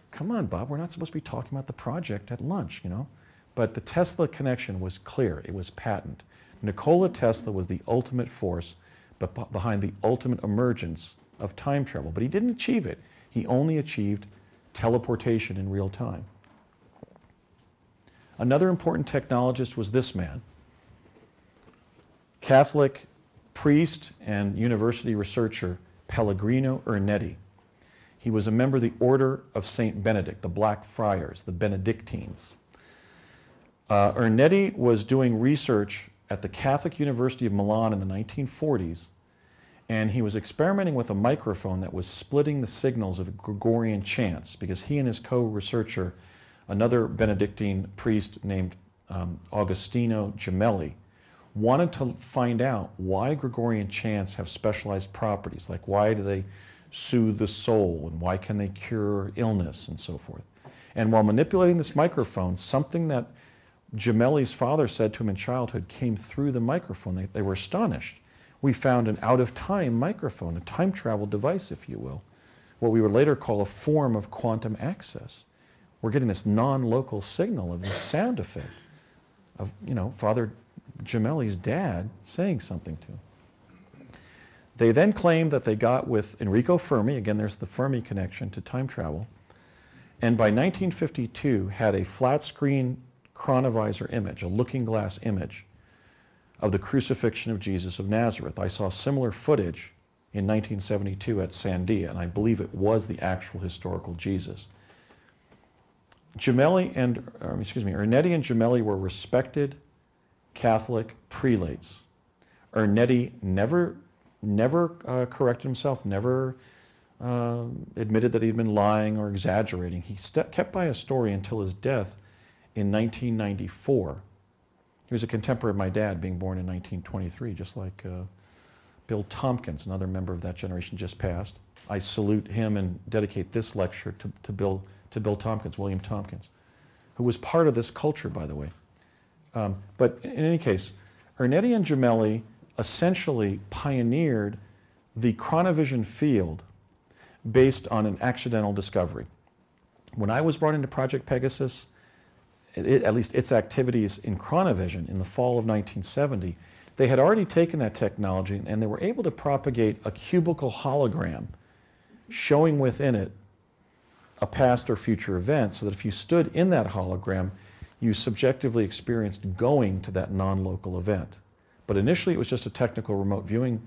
[SPEAKER 1] Come on, Bob, we're not supposed to be talking about the project at lunch, you know? But the Tesla connection was clear. It was patent. Nikola Tesla was the ultimate force behind the ultimate emergence of time travel. But he didn't achieve it. He only achieved teleportation in real time. Another important technologist was this man, Catholic priest and university researcher Pellegrino Ernetti. He was a member of the Order of St. Benedict, the Black Friars, the Benedictines. Ernetti was doing research at the Catholic University of Milan in the 1940s, and he was experimenting with a microphone that was splitting the signals of Gregorian chants, because he and his co-researcher, another Benedictine priest named Agostino Gemelli, wanted to find out why Gregorian chants have specialized properties, like why do they soothe the soul, and why can they cure illness, and so forth. And while manipulating this microphone, something that Gemelli's father said to him in childhood came through the microphone. They were astonished. We found an out-of-time microphone, a time travel device, if you will, what we would later call a form of quantum access. We're getting this non-local signal of this sound effect of, you know, Father Gemelli's dad saying something to him. They then claimed that they got with Enrico Fermi, again there's the Fermi connection to time travel, and by 1952 had a flat screen chronovisor image, a looking glass image of the crucifixion of Jesus of Nazareth. I saw similar footage in 1972 at Sandia, and I believe it was the actual historical Jesus. Ernetti and Gemelli were respected Catholic prelates. Ernetti never corrected himself, never admitted that he'd been lying or exaggerating. He kept by a story until his death in 1994. He was a contemporary of my dad, being born in 1923, just like Bill Tompkins, another member of that generation, just passed. I salute him and dedicate this lecture to Bill Tompkins, William Tompkins, who was part of this culture, by the way. But in any case, Ernetti and Gemelli essentially pioneered the chronovision field based on an accidental discovery. When I was brought into Project Pegasus, at least its activities in chronovision in the fall of 1970, they had already taken that technology and they were able to propagate a cubical hologram showing within it a past or future event, so that if you stood in that hologram, you subjectively experienced going to that non-local event. But initially it was just a technical remote viewing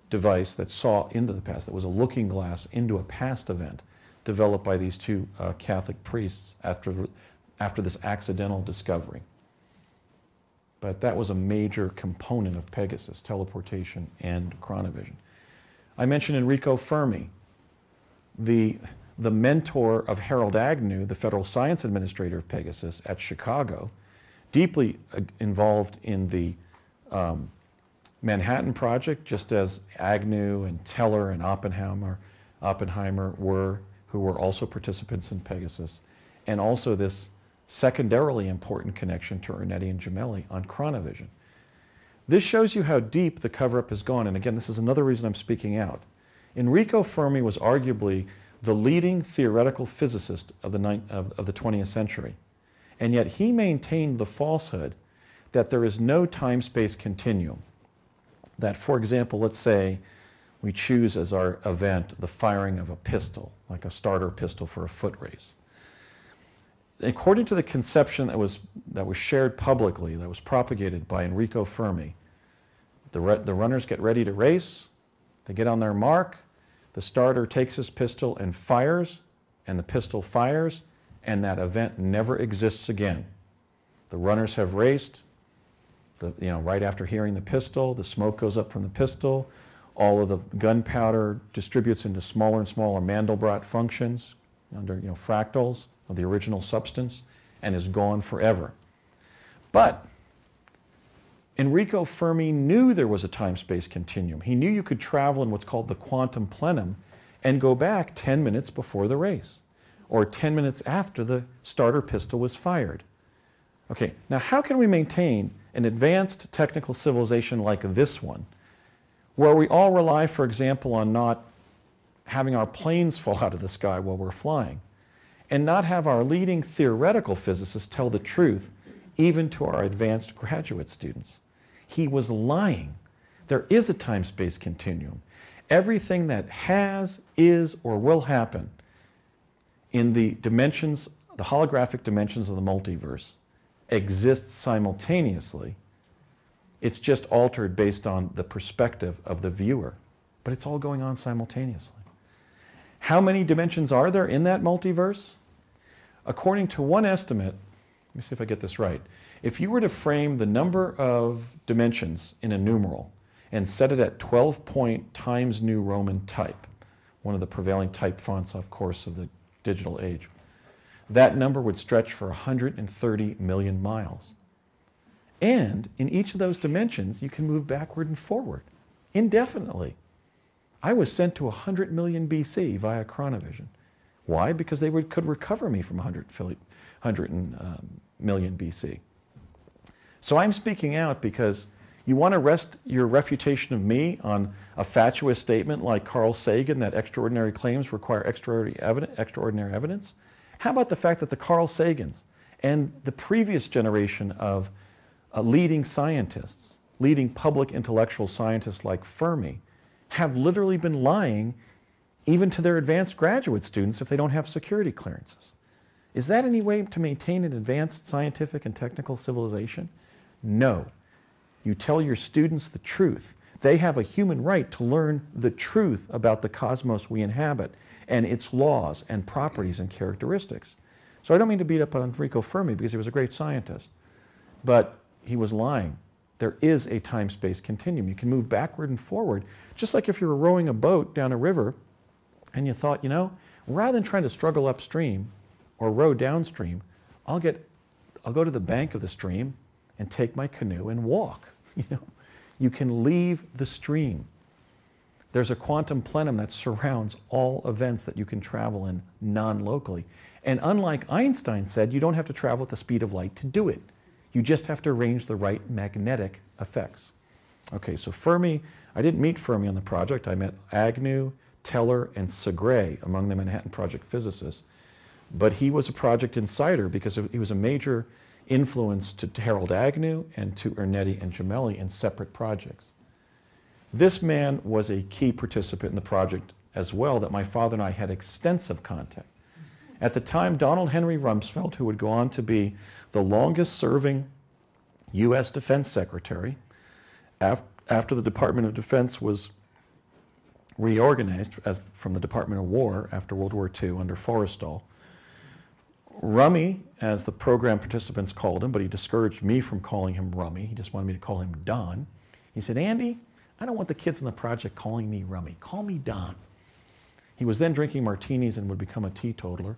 [SPEAKER 1] device that saw into the past, that was a looking glass into a past event developed by these two Catholic priests after this accidental discovery. But that was a major component of Pegasus, teleportation and chronovision. I mentioned Enrico Fermi, the mentor of Harold Agnew, the federal science administrator of Pegasus at Chicago, deeply involved in the Manhattan Project, just as Agnew and Teller and Oppenheimer were, who were also participants in Pegasus, and also this secondarily important connection to Ernetti and Gemelli on chronovision. This shows you how deep the cover-up has gone, and again, this is another reason I'm speaking out. Enrico Fermi was arguably the leading theoretical physicist of the 20th century, and yet he maintained the falsehood that there is no time-space continuum. That, for example, let's say we choose as our event the firing of a pistol, like a starter pistol for a foot race. According to the conception that was shared publicly, that was propagated by Enrico Fermi, the runners get ready to race, they get on their mark, the starter takes his pistol and fires, and the pistol fires, and that event never exists again. The runners have raced, right after hearing the pistol, the smoke goes up from the pistol, all of the gunpowder distributes into smaller and smaller Mandelbrot functions under fractals of the original substance, and is gone forever. But Enrico Fermi knew there was a time-space continuum. He knew you could travel in what's called the quantum plenum and go back 10 minutes before the race, or 10 minutes after the starter pistol was fired. Okay, now how can we maintain an advanced technical civilization like this one, where we all rely, for example, on not having our planes fall out of the sky while we're flying, and not have our leading theoretical physicists tell the truth, even to our advanced graduate students? He was lying. There is a time-space continuum. Everything that has, is, or will happen in the dimensions, the holographic dimensions of the multiverse, exists simultaneously. It's just altered based on the perspective of the viewer, but it's all going on simultaneously. How many dimensions are there in that multiverse? According to one estimate, let me see if I get this right. If you were to frame the number of dimensions in a numeral and set it at 12-point Times New Roman type, one of the prevailing type fonts, of course, of the digital age, that number would stretch for 130 million miles. And in each of those dimensions, you can move backward and forward indefinitely. I was sent to 100 million BC via chronovision. Why? Because they could recover me from 100 million BC. So I'm speaking out because you want to rest your refutation of me on a fatuous statement like Carl Sagan that extraordinary claims require extraordinary evidence? How about the fact that the Carl Sagans and the previous generation of leading scientists, leading public intellectual scientists like Fermi, have literally been lying even to their advanced graduate students if they don't have security clearances? Is that any way to maintain an advanced scientific and technical civilization? No. You tell your students the truth. They have a human right to learn the truth about the cosmos we inhabit and its laws and properties and characteristics. So I don't mean to beat up on Enrico Fermi because he was a great scientist, but he was lying. There is a time-space continuum. You can move backward and forward, just like if you were rowing a boat down a river and you thought, rather than trying to struggle upstream or row downstream, I'll go to the bank of the stream and take my canoe and walk. You can leave the stream. There's a quantum plenum that surrounds all events that you can travel in non-locally. And unlike Einstein said, you don't have to travel at the speed of light to do it. You just have to arrange the right magnetic effects. Okay, so Fermi, I didn't meet Fermi on the project. I met Agnew, Teller, and Segre among the Manhattan Project physicists. But he was a project insider because he was a major influence to Harold Agnew and to Ernetti and Gemelli in separate projects. This man was a key participant in the project as well, that my father and I had extensive contact. At the time, Donald Henry Rumsfeld, who would go on to be the longest serving U.S. Defense Secretary after the Department of Defense was reorganized from the Department of War after World War II under Forrestal. Rummy, as the program participants called him, but he discouraged me from calling him Rummy. He just wanted me to call him Don. He said, Andy, I don't want the kids in the project calling me Rummy. Call me Don. He was then drinking martinis and would become a teetotaler.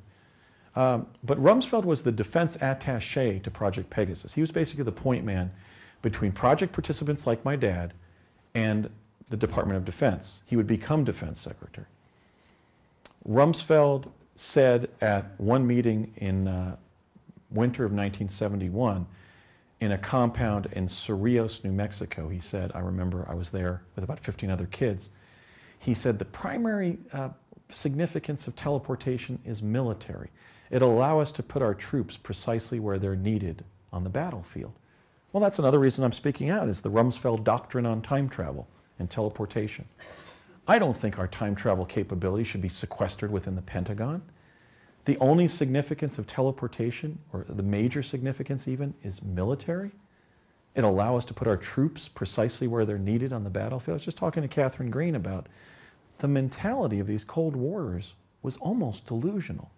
[SPEAKER 1] But Rumsfeld was the defense attaché to Project Pegasus. He was basically the point man between project participants like my dad and the Department of Defense. He would become defense secretary. Rumsfeld said at one meeting in winter of 1971 in a compound in Cerrillos, New Mexico, he said, I remember I was there with about 15 other kids, he said the primary significance of teleportation is military. It'll allow us to put our troops precisely where they're needed on the battlefield. Well, that's another reason I'm speaking out, is the Rumsfeld doctrine on time travel and teleportation. I don't think our time travel capability should be sequestered within the Pentagon. The only significance of teleportation, or the major significance even, is military. It'll allow us to put our troops precisely where they're needed on the battlefield. I was just talking to Catherine Green about the mentality of these Cold Warriors was almost delusional.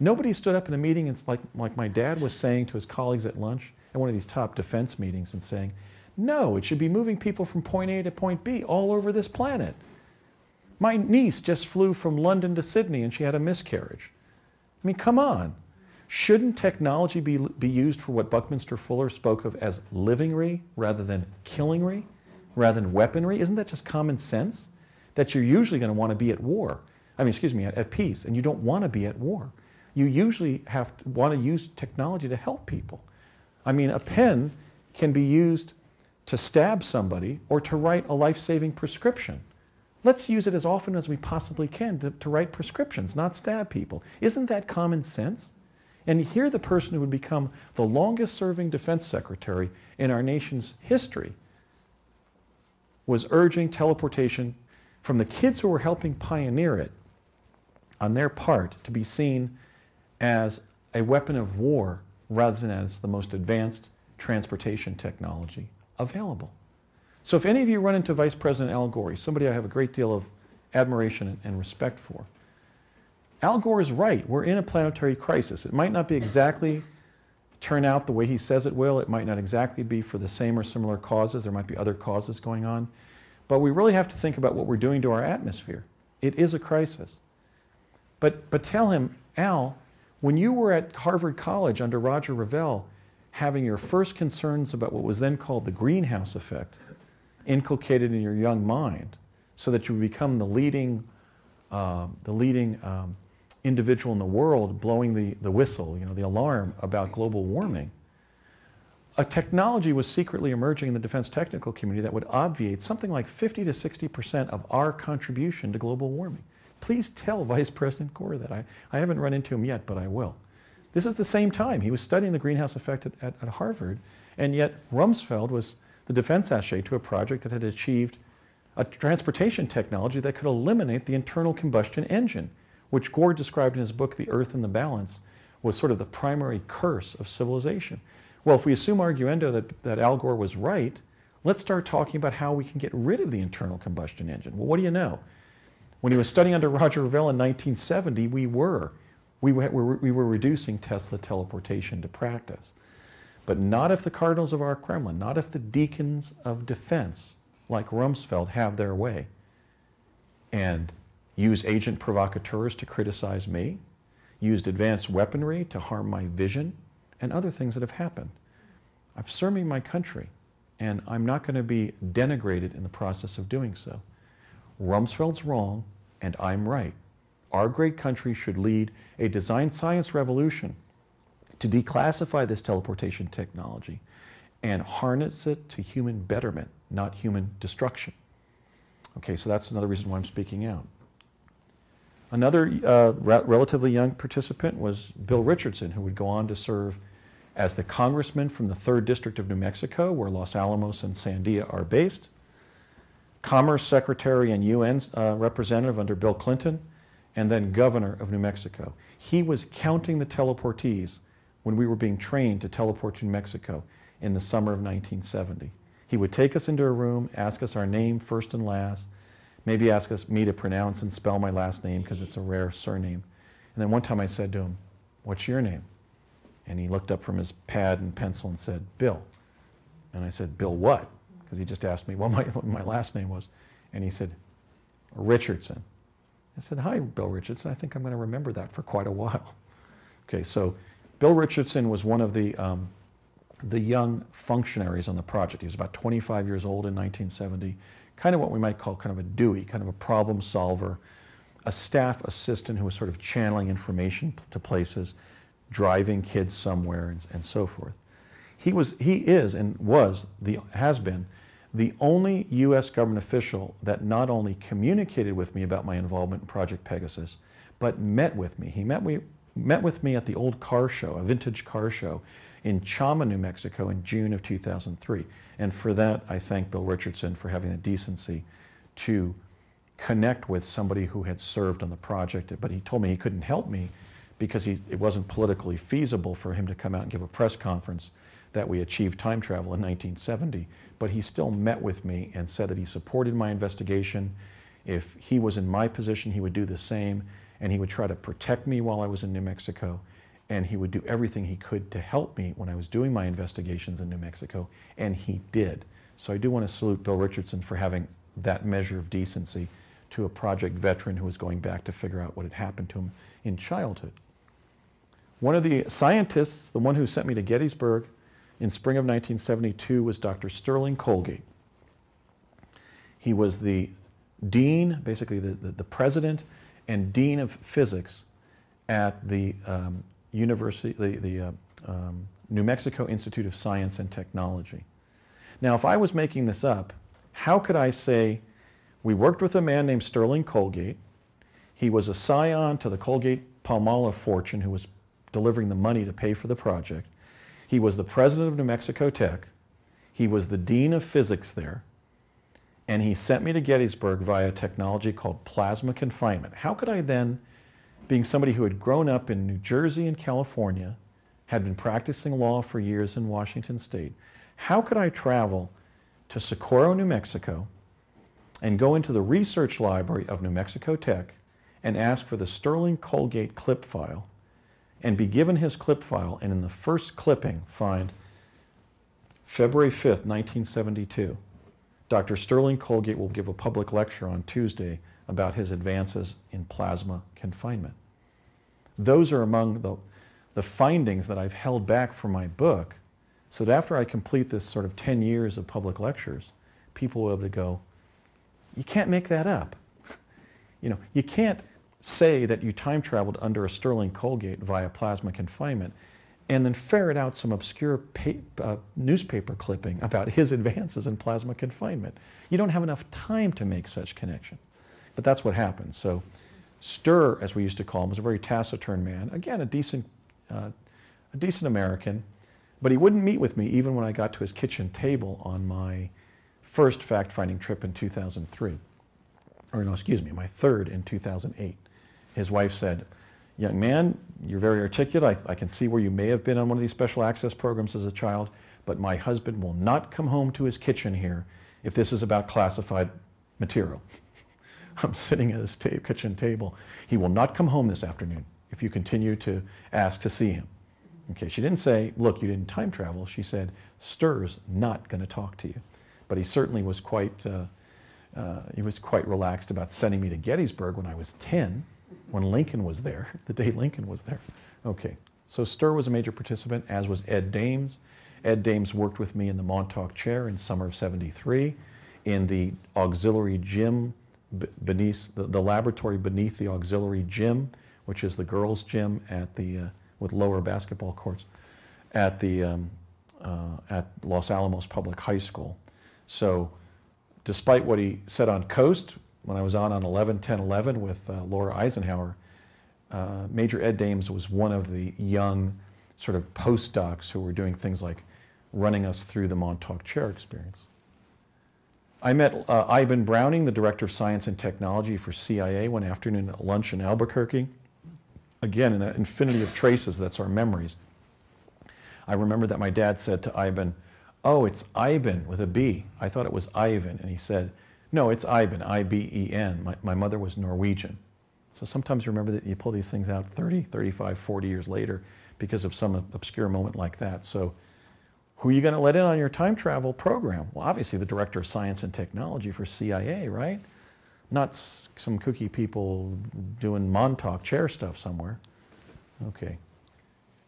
[SPEAKER 1] Nobody stood up in a meeting, and like my dad was saying to his colleagues at lunch at one of these top defense meetings and saying, no, it should be moving people from point A to point B all over this planet. My niece just flew from London to Sydney and she had a miscarriage. I mean, come on. Shouldn't technology be used for what Buckminster Fuller spoke of as livingry rather than killingry, rather than weaponry? Isn't that just common sense? That you're usually going to want to be at war. I mean, excuse me, at peace, and you don't want to be at war. You usually want to use technology to help people. I mean, a pen can be used to stab somebody or to write a life-saving prescription. Let's use it as often as we possibly can to write prescriptions, not stab people. Isn't that common sense? And here the person who would become the longest-serving defense secretary in our nation's history was urging teleportation from the kids who were helping pioneer it on their part to be seen as a weapon of war rather than as the most advanced transportation technology available. So if any of you run into Vice President Al Gore, somebody I have a great deal of admiration and respect for, Al Gore is right. We're in a planetary crisis. It might not be exactly turn out the way he says it will. It might not exactly be for the same or similar causes. There might be other causes going on. But we really have to think about what we're doing to our atmosphere. It is a crisis. But tell him, Al, when you were at Harvard College under Roger Revelle, having your first concerns about what was then called the greenhouse effect inculcated in your young mind so that you would become the leading individual in the world blowing the whistle, the alarm about global warming, a technology was secretly emerging in the defense technical community that would obviate something like 50 to 60% of our contribution to global warming. Please tell Vice President Gore that. I haven't run into him yet, but I will. This is the same time. He was studying the greenhouse effect at Harvard, and yet Rumsfeld was the defense attaché to a project that had achieved a transportation technology that could eliminate the internal combustion engine, which Gore described in his book, The Earth and the Balance, was sort of the primary curse of civilization. Well, if we assume arguendo that Al Gore was right, let's start talking about how we can get rid of the internal combustion engine. Well, what do you know? When he was studying under Roger Revelle in 1970, we were reducing Tesla teleportation to practice. But not if the cardinals of our Kremlin, not if the deacons of defense, like Rumsfeld, have their way and use agent provocateurs to criticize me, used advanced weaponry to harm my vision, and other things that have happened. I'm serving my country, and I'm not going to be denigrated in the process of doing so. Rumsfeld's wrong, and I'm right. Our great country should lead a design science revolution to declassify this teleportation technology and harness it to human betterment, not human destruction. Okay, so that's another reason why I'm speaking out. Another relatively young participant was Bill Richardson, who would go on to serve as the congressman from the 3rd District of New Mexico, where Los Alamos and Sandia are based, Commerce Secretary and UN representative under Bill Clinton, and then governor of New Mexico. He was counting the teleportees when we were being trained to teleport to New Mexico in the summer of 1970. He would take us into a room, ask us our name first and last, maybe ask me to pronounce and spell my last name because it's a rare surname. And then one time I said to him, "What's your name?" And he looked up from his pad and pencil and said, "Bill." And I said, "Bill what?" Because he just asked me what my last name was. And he said, "Richardson." I said, "Hi, Bill Richardson. I think I'm going to remember that for quite a while." Okay, so Bill Richardson was one of the young functionaries on the project. He was about 25 years old in 1970, kind of what we might call kind of a Dewey, kind of a problem solver, a staff assistant who was sort of channeling information to places, driving kids somewhere, and so forth. He is and has been the only U.S. government official that not only communicated with me about my involvement in Project Pegasus, but met with me. He met with me at the old car show, a vintage car show, in Chama, New Mexico in June of 2003. And for that, I thank Bill Richardson for having the decency to connect with somebody who had served on the project. But he told me he couldn't help me because it wasn't politically feasible for him to come out and give a press conference that we achieved time travel in 1970. But he still met with me and said that he supported my investigation. If he was in my position, he would do the same, and he would try to protect me while I was in New Mexico. And he would do everything he could to help me when I was doing my investigations in New Mexico, and he did. So I do want to salute Bill Richardson for having that measure of decency to a project veteran who was going back to figure out what had happened to him in childhood. One of the scientists, the one who sent me to Gettysburg in spring of 1972, was Dr. Sterling Colgate. He was the dean, basically the president and dean of physics at the New Mexico Institute of Science and Technology. Now, if I was making this up, how could I say we worked with a man named Sterling Colgate? He was a scion to the Colgate-Palmolive fortune who was delivering the money to pay for the project. He was the president of New Mexico Tech. He was the dean of physics there. And he sent me to Gettysburg via a technology called plasma confinement. How could I then, being somebody who had grown up in New Jersey and California, had been practicing law for years in Washington State, how could I travel to Socorro, New Mexico, and go into the research library of New Mexico Tech and ask for the Sterling Colgate clip file, and be given his clip file, and in the first clipping find February 5th, 1972, Dr. Sterling Colgate will give a public lecture on Tuesday about his advances in plasma confinement. Those are among the findings that I've held back from my book, so that after I complete this sort of 10 years of public lectures, people will be able to go, you can't make that up. You know, you can't say that you time traveled under a Sterling Colgate via plasma confinement and then ferret out some obscure newspaper clipping about his advances in plasma confinement. You don't have enough time to make such connection. But that's what happened. So Stir, as we used to call him, was a very taciturn man. Again, a decent American, but he wouldn't meet with me even when I got to his kitchen table on my first fact-finding trip in 2003. Or no, excuse me, my third in 2008. His wife said, "Young man, you're very articulate. I can see where you may have been on one of these special access programs as a child, but my husband will not come home to his kitchen here if this is about classified material." I'm sitting at his kitchen table. "He will not come home this afternoon if you continue to ask to see him." Okay, she didn't say, "Look, you didn't time travel." She said, "Stir's not going to talk to you." But he certainly was quite relaxed about sending me to Gettysburg when I was 10, when Lincoln was there, the day Lincoln was there. Okay, so Stir was a major participant, as was Ed Dames. Ed Dames worked with me in the Montauk Chair in summer of '73, in the auxiliary gym beneath, the laboratory beneath the auxiliary gym, which is the girls' gym at with lower basketball courts, at Los Alamos Public High School. So despite what he said on Coast, when I was on 11-10-11 with Laura Eisenhower, Major Ed Dames was one of the young sort of postdocs who were doing things like running us through the Montauk Chair experience. I met Ivan Browning, the Director of Science and Technology for CIA, one afternoon at lunch in Albuquerque. Again, in that infinity of traces, that's our memories. I remember that my dad said to Ivan, "Oh, it's Ivan with a B. I thought it was Ivan." And he said, "No, it's Ivan, I-B-E-N. My mother was Norwegian." So sometimes you remember that you pull these things out 30, 35, 40 years later because of some obscure moment like that. So who are you going to let in on your time travel program? Well, obviously the Director of Science and Technology for CIA, right? Not some kooky people doing Montauk Chair stuff somewhere. Okay.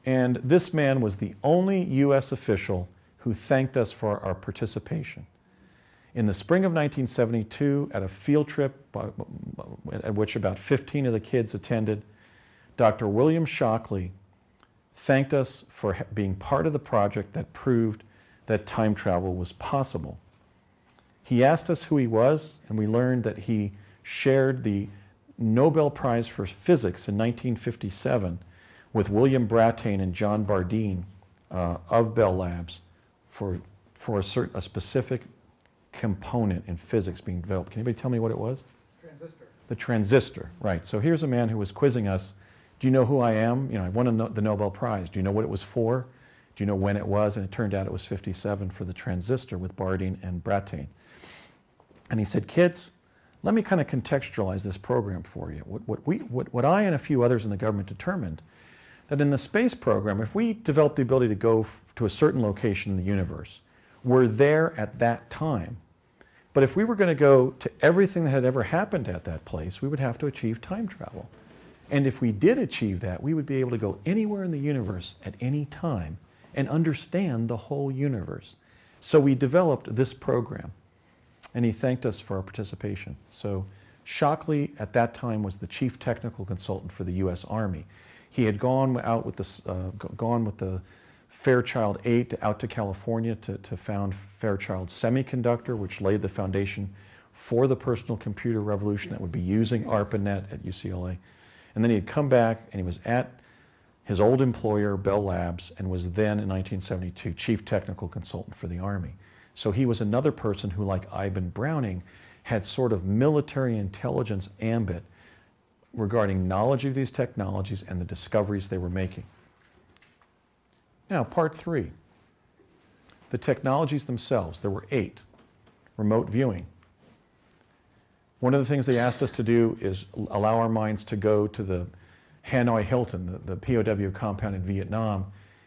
[SPEAKER 1] And this man was the only U.S. official who thanked us for our participation. In the spring of 1972, at a field trip at which about 15 of the kids attended, Dr. William Shockley thanked us for being part of the project that proved that time travel was possible. He asked us who he was, and we learned that he shared the Nobel Prize for Physics in 1957 with William Brattain and John Bardeen of Bell Labs for a specific component in physics being developed. Can anybody tell me what it was?
[SPEAKER 3] Transistor.
[SPEAKER 1] The transistor, right. So here's a man who was quizzing us. Do you know who I am? You know, I won the Nobel Prize. Do you know what it was for? Do you know when it was? And it turned out it was 57 for the transistor with Bardeen and Brattain. And he said, "Kids, let me kind of contextualize this program for you. What I and a few others in the government determined, that in the space program, if we develop the ability to go to a certain location in the universe, we're there at that time. But if we were going to go to everything that had ever happened at that place, we would have to achieve time travel. And if we did achieve that, we would be able to go anywhere in the universe at any time and understand the whole universe. So we developed this program." And he thanked us for our participation. So Shockley at that time was the chief technical consultant for the U.S. Army. He had gone out with the Fairchild 8 out to California to found Fairchild Semiconductor, which laid the foundation for the personal computer revolution that would be using ARPANET at UCLA. And then he had come back and he was at his old employer, Bell Labs, and was then in 1972 chief technical consultant for the Army. So he was another person who, like Ivan Browning, had sort of military intelligence ambit regarding knowledge of these technologies and the discoveries they were making. Now, part 3, the technologies themselves. There were 8. Remote viewing. One of the things they asked us to do is allow our minds to go to the Hanoi Hilton, the POW compound in Vietnam,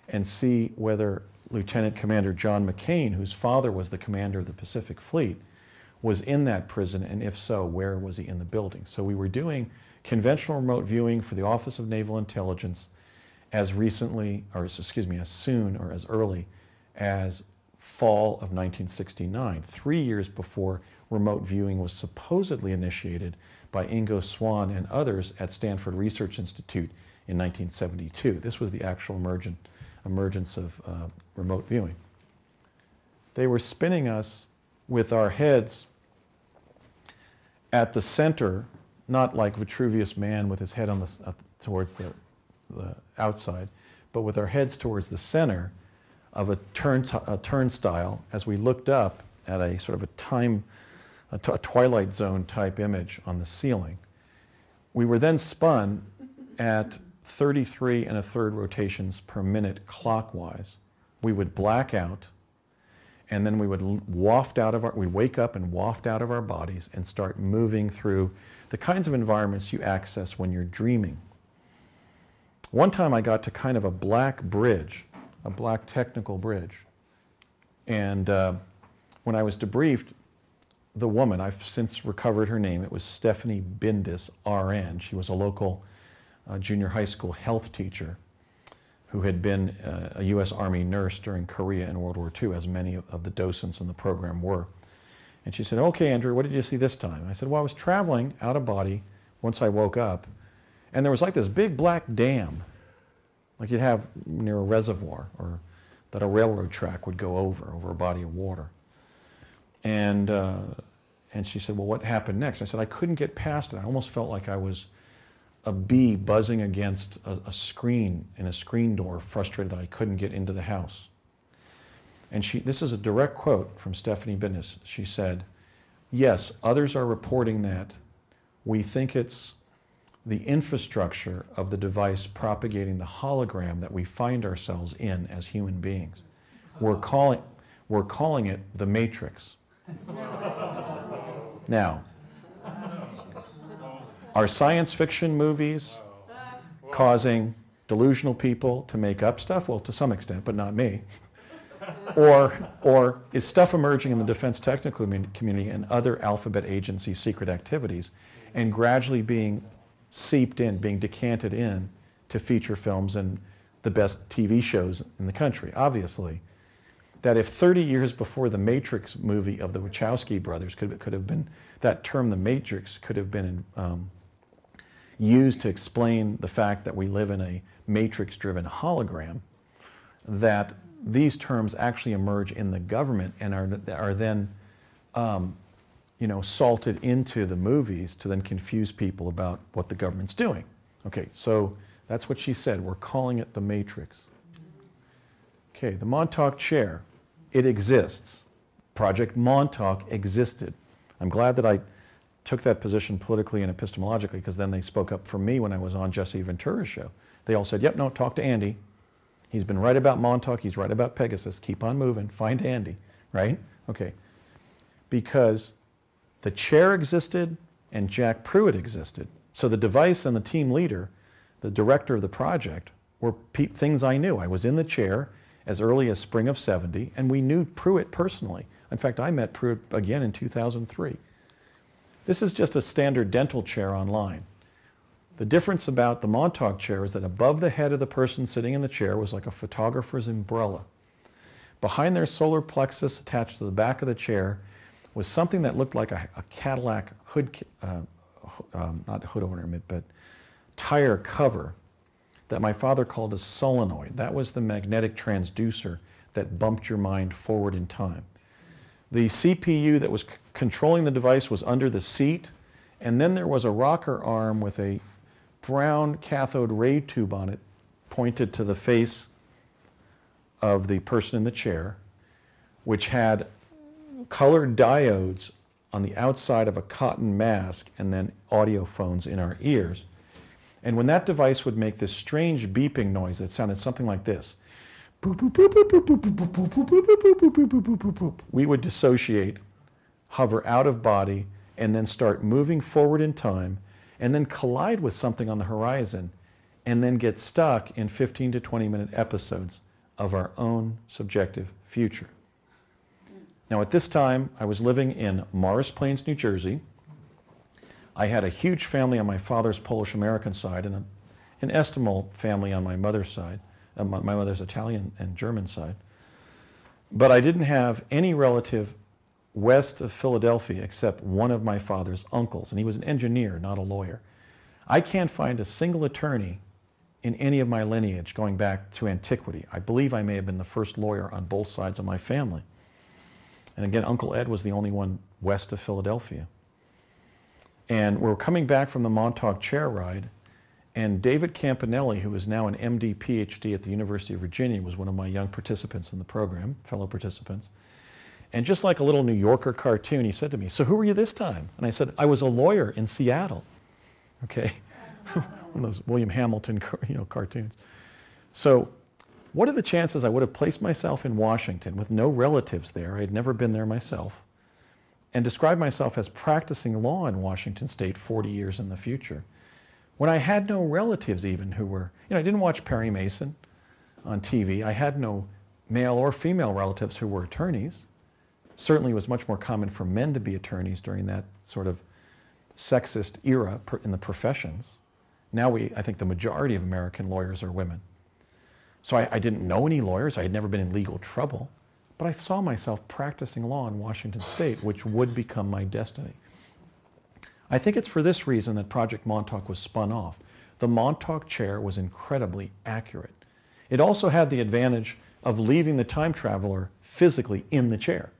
[SPEAKER 1] and see whether Lieutenant Commander John McCain, whose father was the commander of the Pacific Fleet, was in that prison, and if so, where was he in the building? So we were doing conventional remote viewing for the Office of Naval Intelligence as recently, or excuse me, as soon or as early as fall of 1969, 3 years before remote viewing was supposedly initiated by Ingo Swann and others at Stanford Research Institute in 1972. This was the actual emergence of remote viewing. They were spinning us with our heads at the center, not like Vitruvius Man with his head on towards the outside, but with our heads towards the center of a turnstile as we looked up at a sort of a Twilight Zone type image on the ceiling. We were then spun at 33 1/3 rotations per minute clockwise. We would black out, and then we would we'd wake up and waft out of our bodies and start moving through the kinds of environments you access when you're dreaming. One time I got to kind of a black bridge, a black technical bridge, and when I was debriefed, the woman, I've since recovered her name, it was Stephanie Bindis, RN. She was a local junior high school health teacher who had been a U.S. Army nurse during Korea and World War II, as many of the docents in the program were. And she said, "Okay, Andrew, what did you see this time?" I said, "Well, I was traveling out of body once I woke up, and there was like this big black dam, like you'd have near a reservoir, or that a railroad track would go over a body of water." And she said, "Well, what happened next?" I said, "I couldn't get past it. I almost felt like I was a bee buzzing against a screen in a screen door, frustrated that I couldn't get into the house." And this is a direct quote from Stephanie Bindis. She said, yes, others are reporting that. We think it's the infrastructure of the device propagating the hologram that we find ourselves in as human beings. We're calling it the Matrix. Now, are science fiction movies causing delusional people to make up stuff? Well, to some extent, but not me. Or is stuff emerging in the defense technical community and other alphabet agency secret activities and gradually being seeped in, being decanted in to feature films and the best TV shows in the country? Obviously, that if 30 years before the Matrix movie of the Wachowski brothers could have been, that term, the Matrix, could have been used to explain the fact that we live in a matrix-driven hologram, that these terms actually emerge in the government and are then salted into the movies to then confuse people about what the government's doing. Okay, so that's what she said. We're calling it the Matrix. Okay, the Montauk Chair. It exists. Project Montauk existed. I'm glad that I took that position politically and epistemologically, because then they spoke up for me when I was on Jesse Ventura's show. They all said, yep, no, talk to Andy. He's been right about Montauk, he's right about Pegasus. Keep on moving, find Andy, right? Okay, because the chair existed and Jack Pruitt existed. So the device and the team leader, the director of the project, were things I knew. I was in the chair as early as spring of '70, and we knew Pruitt personally. In fact, I met Pruitt again in 2003. This is just a standard dental chair online. The difference about the Montauk Chair is that above the head of the person sitting in the chair was like a photographer's umbrella. Behind their solar plexus, attached to the back of the chair, was something that looked like a Cadillac hood, not hood ornament, but tire cover that my father called a solenoid. That was the magnetic transducer that bumped your mind forward in time. The CPU that was controlling the device was under the seat, and then there was a rocker arm with a brown cathode ray tube on it pointed to the face of the person in the chair, which had colored diodes on the outside of a cotton mask and then audio phones in our ears. And when that device would make this strange beeping noise that sounded something like this, we would dissociate, hover out of body, and then start moving forward in time, and then collide with something on the horizon, and then get stuck in 15 to 20-minute episodes of our own subjective future. Now, at this time, I was living in Morris Plains, New Jersey. I had a huge family on my father's Polish-American side and an estimable family on my mother's side, my mother's Italian and German side. But I didn't have any relative west of Philadelphia except one of my father's uncles, and he was an engineer, not a lawyer. I can't find a single attorney in any of my lineage going back to antiquity. I believe I may have been the first lawyer on both sides of my family. And again, Uncle Ed was the only one west of Philadelphia. And we're coming back from the Montauk Chair ride, and David Campanelli, who is now an MD, PhD at the University of Virginia, was one of my young participants in the program, fellow participants. And just like a little New Yorker cartoon, he said to me, "So who were you this time?" And I said, "I was a lawyer in Seattle." Okay, one of those William Hamilton, cartoons. So what are the chances I would have placed myself in Washington with no relatives there? I had never been there myself, and described myself as practicing law in Washington State 40 years in the future, when I had no relatives even who were, I didn't watch Perry Mason on TV. I had no male or female relatives who were attorneys. Certainly it was much more common for men to be attorneys during that sort of sexist era in the professions. Now I think the majority of American lawyers are women. So I didn't know any lawyers. I had never been in legal trouble. But I saw myself practicing law in Washington State, which would become my destiny. I think it's for this reason that Project Montauk was spun off. The Montauk Chair was incredibly accurate. It also had the advantage of leaving the time traveler physically in the chair.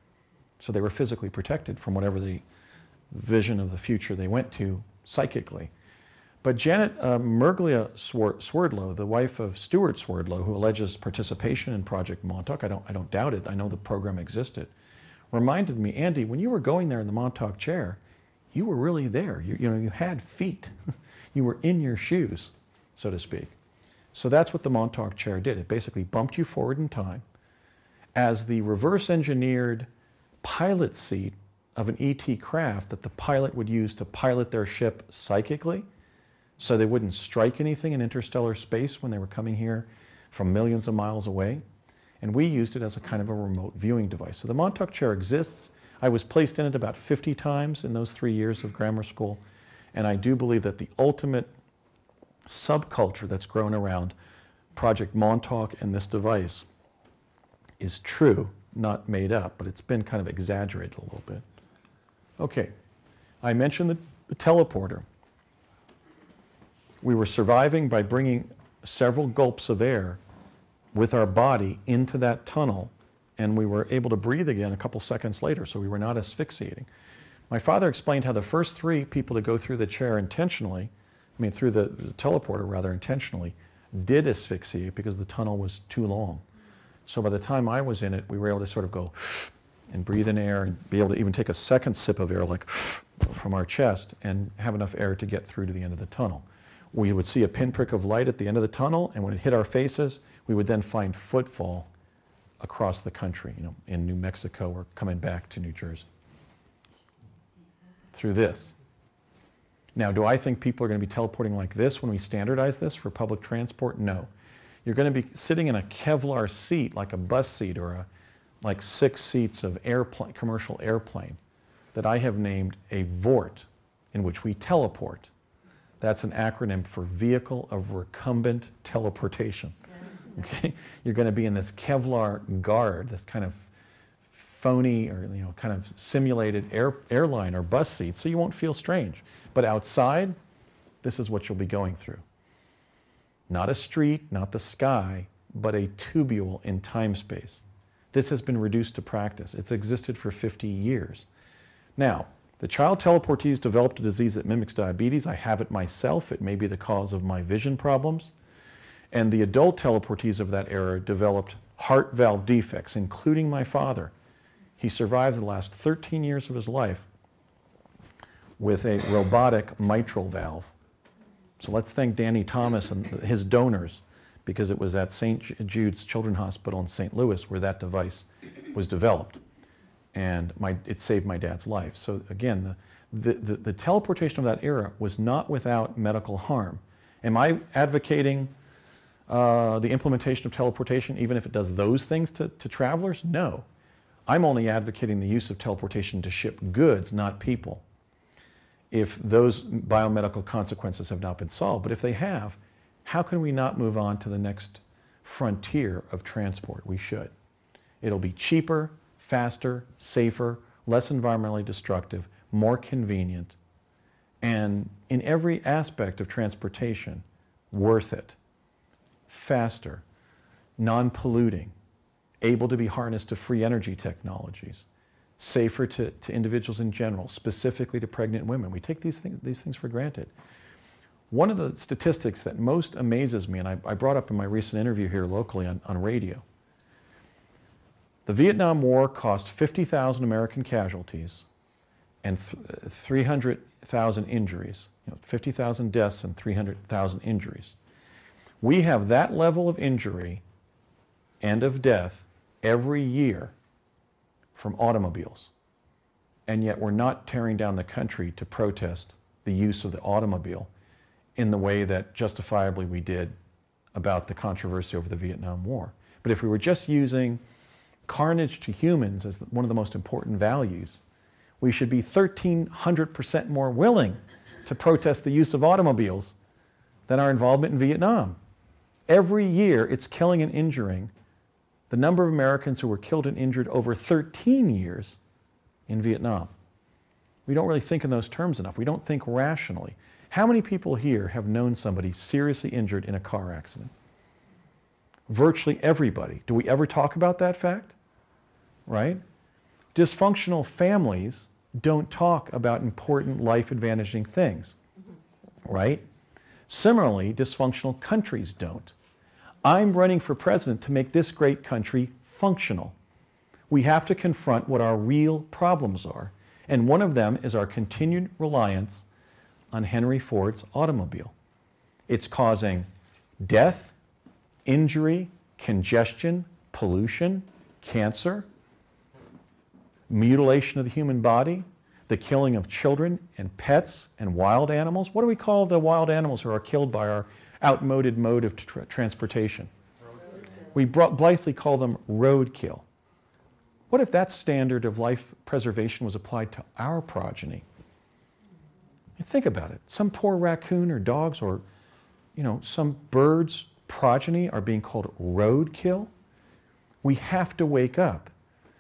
[SPEAKER 1] So they were physically protected from whatever the vision of the future they went to psychically. But Janet Merglia Swerdlow, the wife of Stuart Swerdlow, who alleges participation in Project Montauk, I don't doubt it, I know the program existed. reminded me, Andy, when you were going there in the Montauk Chair, you were really there. You had feet. You were in your shoes, so to speak. So that's what the Montauk Chair did. It basically bumped you forward in time as the reverse engineered pilot seat of an ET craft that the pilot would use to pilot their ship psychically so they wouldn't strike anything in interstellar space when they were coming here from millions of miles away. And we used it as a kind of a remote viewing device. So the Montauk Chair exists. I was placed in it about 50 times in those 3 years of grammar school. And I do believe that the ultimate subculture that's grown around Project Montauk and this device is true, not made up, but it's been kind of exaggerated a little bit. Okay, I mentioned the teleporter. We were surviving by bringing several gulps of air with our body into that tunnel, and we were able to breathe again a couple seconds later, so we were not asphyxiating. My father explained how the first 3 people to go through the chair intentionally, through the teleporter rather intentionally, did asphyxiate because the tunnel was too long. So by the time I was in it, we were able to sort of go and breathe in air and be able to even take a second sip of air, like from our chest, and have enough air to get through to the end of the tunnel. We would see a pinprick of light at the end of the tunnel, and when it hit our faces, we would then find footfall across the country, in New Mexico or coming back to New Jersey. Through this. Now, do I think people are going to be teleporting like this when we standardize this for public transport? No. You're going to be sitting in a Kevlar seat, like a bus seat or like 6 seats of commercial airplane that I have named a VORT, in which we teleport. That's an acronym for Vehicle of Recumbent Teleportation. Okay? You're going to be in this Kevlar guard, this kind of phony or kind of simulated airline or bus seat, so you won't feel strange. But outside, this is what you'll be going through. Not a street, not the sky, but a tubule in time-space. This has been reduced to practice. It's existed for 50 years. Now, the child teleportees developed a disease that mimics diabetes. I have it myself. It may be the cause of my vision problems. And the adult teleportees of that era developed heart valve defects, including my father. He survived the last 13 years of his life with a robotic mitral valve. So let's thank Danny Thomas and his donors, because it was at St. Jude's Children's Hospital in St. Louis where that device was developed. And it saved my dad's life. So again, the teleportation of that era was not without medical harm. Am I advocating the implementation of teleportation even if it does those things to travelers? No. I'm only advocating the use of teleportation to ship goods, not people, if those biomedical consequences have not been solved. But if they have, how can we not move on to the next frontier of transport? We should. It'll be cheaper, faster, safer, less environmentally destructive, more convenient, and in every aspect of transportation, worth it. Faster, non-polluting, able to be harnessed to free energy technologies, safer to individuals in general, specifically to pregnant women. We take these things for granted. One of the statistics that most amazes me, and I brought up in my recent interview here locally on radio, the Vietnam War cost 50,000 American casualties and 300,000 injuries, 50,000 deaths and 300,000 injuries. We have that level of injury and of death every year from automobiles. And yet we're not tearing down the country to protest the use of the automobile in the way that justifiably we did about the controversy over the Vietnam War. But if we were just using carnage to humans as one of the most important values, we should be 1,300% more willing to protest the use of automobiles than our involvement in Vietnam. Every year, it's killing and injuring the number of Americans who were killed and injured over 13 years in Vietnam. We don't really think in those terms enough. We don't think rationally. How many people here have known somebody seriously injured in a car accident? Virtually everybody. Do we ever talk about that fact? Right? Dysfunctional families don't talk about important life-advantaging things. Right? Similarly, dysfunctional countries don't. I'm running for president to make this great country functional. We have to confront what our real problems are. And one of them is our continued reliance on Henry Ford's automobile. It's causing death, injury, congestion, pollution, cancer, mutilation of the human body, the killing of children and pets and wild animals. What do we call the wild animals who are killed by our outmoded mode of transportation? We blithely call them roadkill. What if that standard of life preservation was applied to our progeny? And think about it. Some poor raccoon or dogs or, some bird's progeny are being called roadkill. We have to wake up.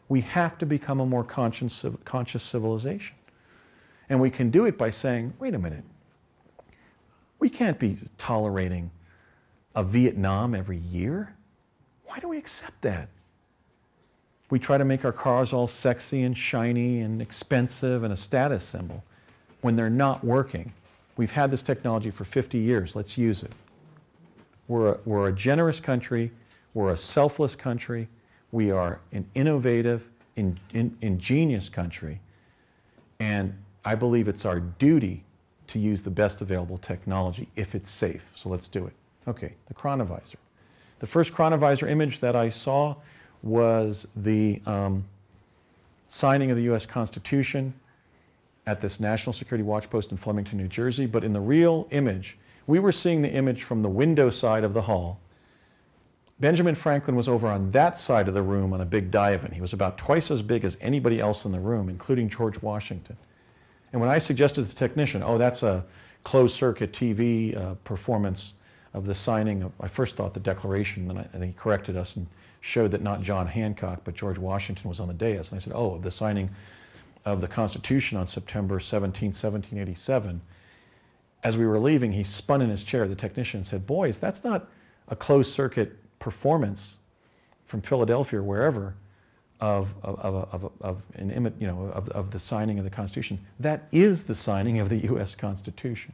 [SPEAKER 1] We have to become a more conscious civilization. And we can do it by saying, wait a minute, we can't be tolerating a Vietnam every year. Why do we accept that? We try to make our cars all sexy and shiny and expensive and a status symbol when they're not working. We've had this technology for 50 years. Let's use it. We're a generous country. We're a selfless country. We are an innovative, ingenious country. And I believe it's our duty to use the best available technology if it's safe. So let's do it. Okay, the chronovisor. The first chronovisor image that I saw was the signing of the U.S. Constitution at this National Security Watch Post in Flemington, New Jersey. But in the real image, we were seeing the image from the window side of the hall. Benjamin Franklin was over on that side of the room on a big divan. He was about twice as big as anybody else in the room, including George Washington. And when I suggested to the technician, oh, that's a closed-circuit TV performance of the signing of, I first thought the Declaration, then I think he corrected us and showed that not John Hancock, but George Washington was on the dais. And I said, oh, the signing of the Constitution on September 17, 1787. As we were leaving, he spun in his chair, the technician, and said, boys, that's not a closed-circuit performance from Philadelphia or wherever of the signing of the Constitution. That is the signing of the U.S. Constitution.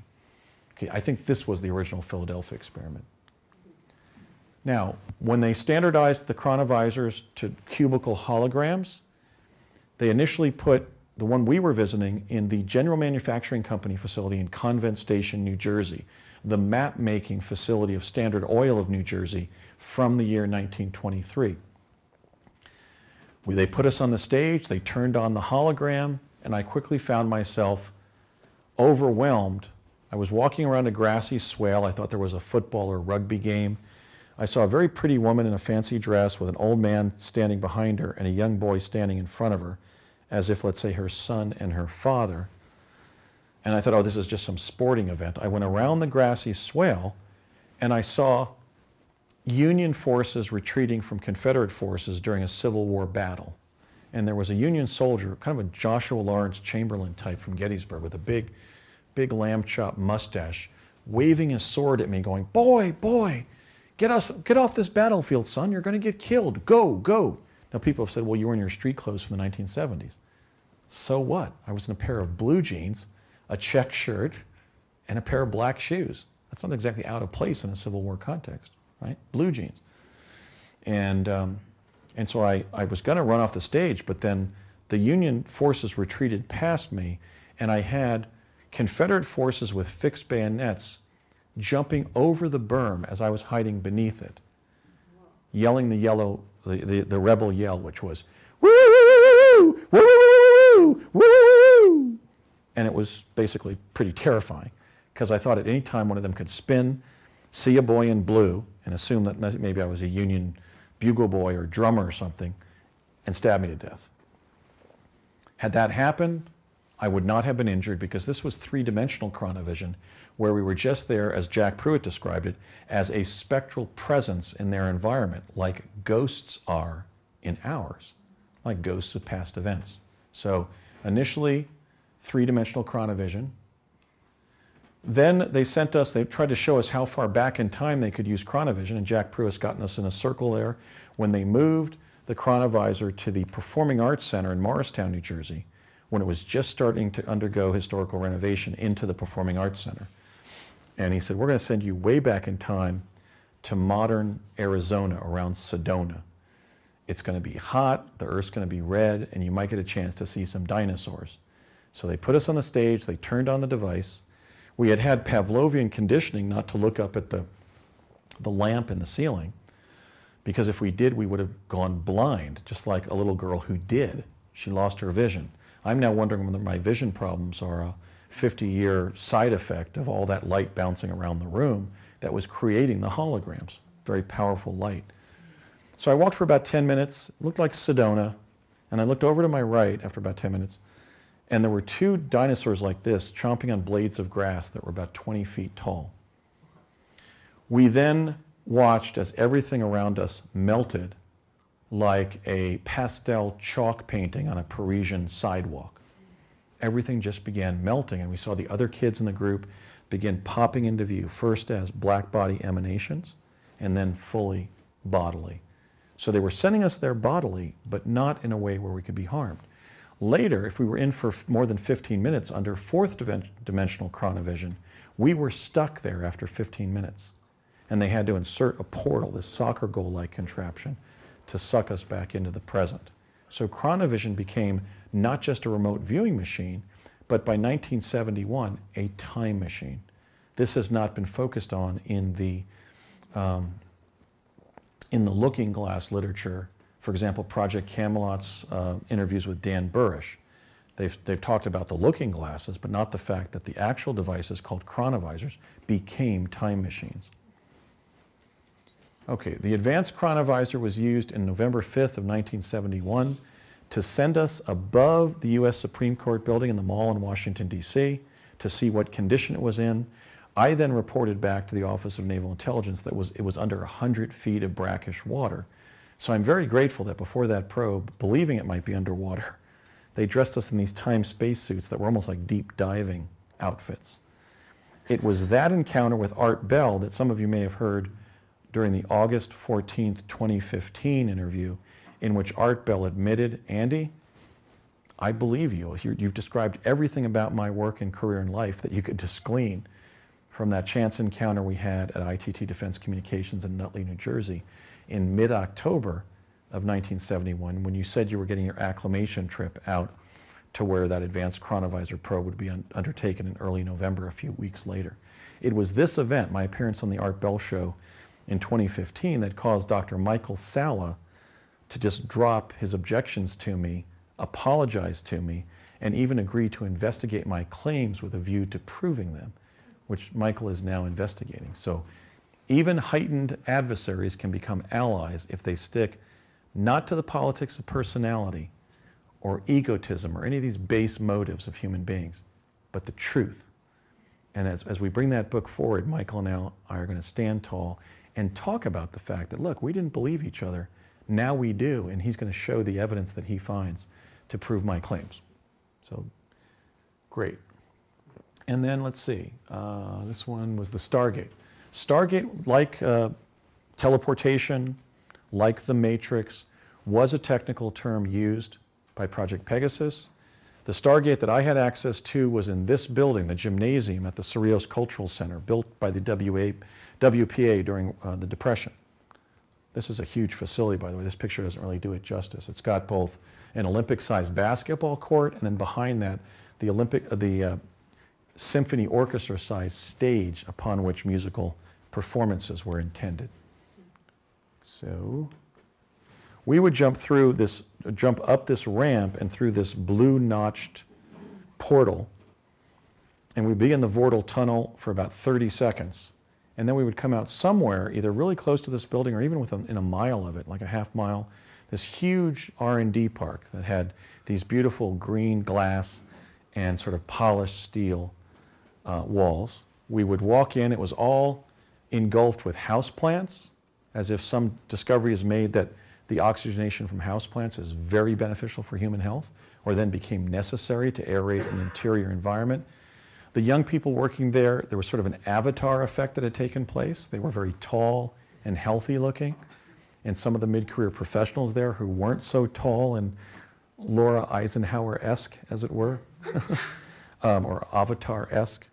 [SPEAKER 1] Okay, I think this was the original Philadelphia experiment. Now, when they standardized the chronovisors to cubicle holograms, they initially put the one we were visiting in the General Manufacturing Company facility in Convent Station, New Jersey, the map-making facility of Standard Oil of New Jersey from the year 1923. They put us on the stage, they turned on the hologram, and I quickly found myself overwhelmed. I was walking around a grassy swale. I thought there was a football or rugby game. I saw a very pretty woman in a fancy dress with an old man standing behind her and a young boy standing in front of her, as if, let's say, her son and her father. And I thought, oh, this is just some sporting event. I went around the grassy swale, and I saw Union forces retreating from Confederate forces during a Civil War battle. And there was a Union soldier, kind of a Joshua Lawrence Chamberlain type from Gettysburg, with a big lamb chop mustache, waving his sword at me, going, boy, boy, get off this battlefield, son. You're going to get killed. Go, go. Now, people have said, well, you were in your street clothes from the 1970s. So what? I was in a pair of blue jeans, a check shirt, and a pair of black shoes. That's not exactly out of place in a Civil War context, right? Blue jeans. And so I was going to run off the stage, but then the Union forces retreated past me, and I had Confederate forces with fixed bayonets jumping over the berm as I was hiding beneath it, yelling the rebel yell, which was, woo, woo, woo, woo, and it was basically pretty terrifying, because I thought at any time one of them could spin, see a boy in blue, and assume that maybe I was a Union bugle boy or drummer or something, and stab me to death. Had that happened, I would not have been injured, because this was three-dimensional chronovision, where we were just there, as Jack Pruitt described it, as a spectral presence in their environment, like ghosts are in ours, like ghosts of past events. So initially, three-dimensional chronovision. Then they tried to show us how far back in time they could use chronovision, and Jack Pruitt's gotten us in a circle there. When they moved the chronovisor to the Performing Arts Center in Morristown, New Jersey, when it was just starting to undergo historical renovation into the Performing Arts Center. And he said, we're going to send you way back in time to modern Arizona, around Sedona. It's going to be hot, the Earth's going to be red, and you might get a chance to see some dinosaurs. So they put us on the stage, they turned on the device. We had had Pavlovian conditioning not to look up at the lamp in the ceiling, because if we did, we would have gone blind, just like a little girl who did. She lost her vision. I'm now wondering whether my vision problems are a 50-year side effect of all that light bouncing around the room that was creating the holograms. Very powerful light. So I walked for about 10 minutes, it looked like Sedona, and I looked over to my right after about 10 minutes, and there were two dinosaurs like this chomping on blades of grass that were about 20 feet tall. We then watched as everything around us melted like a pastel chalk painting on a Parisian sidewalk. Everything just began melting, and we saw the other kids in the group begin popping into view, first as black body emanations, and then fully bodily. So they were sending us there bodily, but not in a way where we could be harmed. Later, if we were in for more than 15 minutes under fourth dimensional chronovision, we were stuck there after 15 minutes. And they had to insert a portal, this soccer goal-like contraption, to suck us back into the present. So chronovision became not just a remote viewing machine, but by 1971, a time machine. This has not been focused on in the looking glass literature. For example, Project Camelot's interviews with Dan Burrish. They've talked about the looking glasses, but not the fact that the actual devices called chronovisors became time machines. Okay, the advanced chronovisor was used in November 5th of 1971 to send us above the U.S. Supreme Court building in the mall in Washington, D.C., to see what condition it was in. I then reported back to the Office of Naval Intelligence that it was under 100 feet of brackish water. So I'm very grateful that before that probe, believing it might be underwater, they dressed us in these time-space suits that were almost like deep diving outfits. It was that encounter with Art Bell that some of you may have heard during the August 14th, 2015 interview, in which Art Bell admitted, Andy, I believe you. You've described everything about my work and career in life that you could just glean from that chance encounter we had at ITT Defense Communications in Nutley, New Jersey in mid-October of 1971, when you said you were getting your acclimation trip out to where that advanced chronovisor probe would be undertaken in early November, a few weeks later. It was this event, my appearance on the Art Bell Show in 2015, that caused Dr. Michael Salla to just drop his objections to me, apologize to me, and even agree to investigate my claims with a view to proving them, which Michael is now investigating. So even heightened adversaries can become allies if they stick not to the politics of personality or egotism or any of these base motives of human beings, but the truth. And as we bring that book forward, Michael and I are going to stand tall and talk about the fact that, look, we didn't believe each other, now we do, and he's going to show the evidence that he finds to prove my claims. So, great. And then let's see, this one was the Stargate. Stargate, like teleportation, like the Matrix, was a technical term used by Project Pegasus. The Stargate that I had access to was in this building, the gymnasium at the Cerritos Cultural Center, built by the WPA during the Depression. This is a huge facility, by the way. This picture doesn't really do it justice. It's got both an Olympic-sized basketball court, and then behind that, the symphony orchestra-sized stage upon which musical performances were intended. So we would jump up this ramp and through this blue-notched portal, and we'd be in the Vortal Tunnel for about 30 seconds. And then we would come out somewhere, either really close to this building or even within a mile of it, like a half mile, this huge R&D park that had these beautiful green glass and sort of polished steel walls. We would walk in, it was all engulfed with houseplants, as if some discovery is made that the oxygenation from houseplants is very beneficial for human health, or then became necessary to aerate an interior environment. The young people working there was sort of an avatar effect that had taken place. They were very tall and healthy looking. And some of the mid-career professionals there who weren't so tall and Laura Eisenhower-esque, as it were, or Avatar-esque,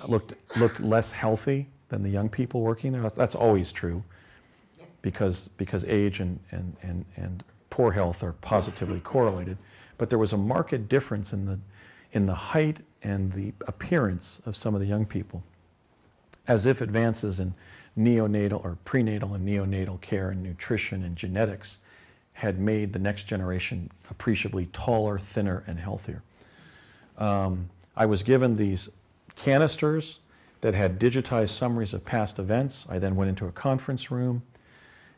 [SPEAKER 1] looked less healthy than the young people working there. That's always true. because age and poor health are positively correlated. But there was a marked difference in the height and the appearance of some of the young people, as if advances in neonatal or prenatal and neonatal care and nutrition and genetics had made the next generation appreciably taller, thinner, and healthier. I was given these canisters that had digitized summaries of past events. I then went into a conference room,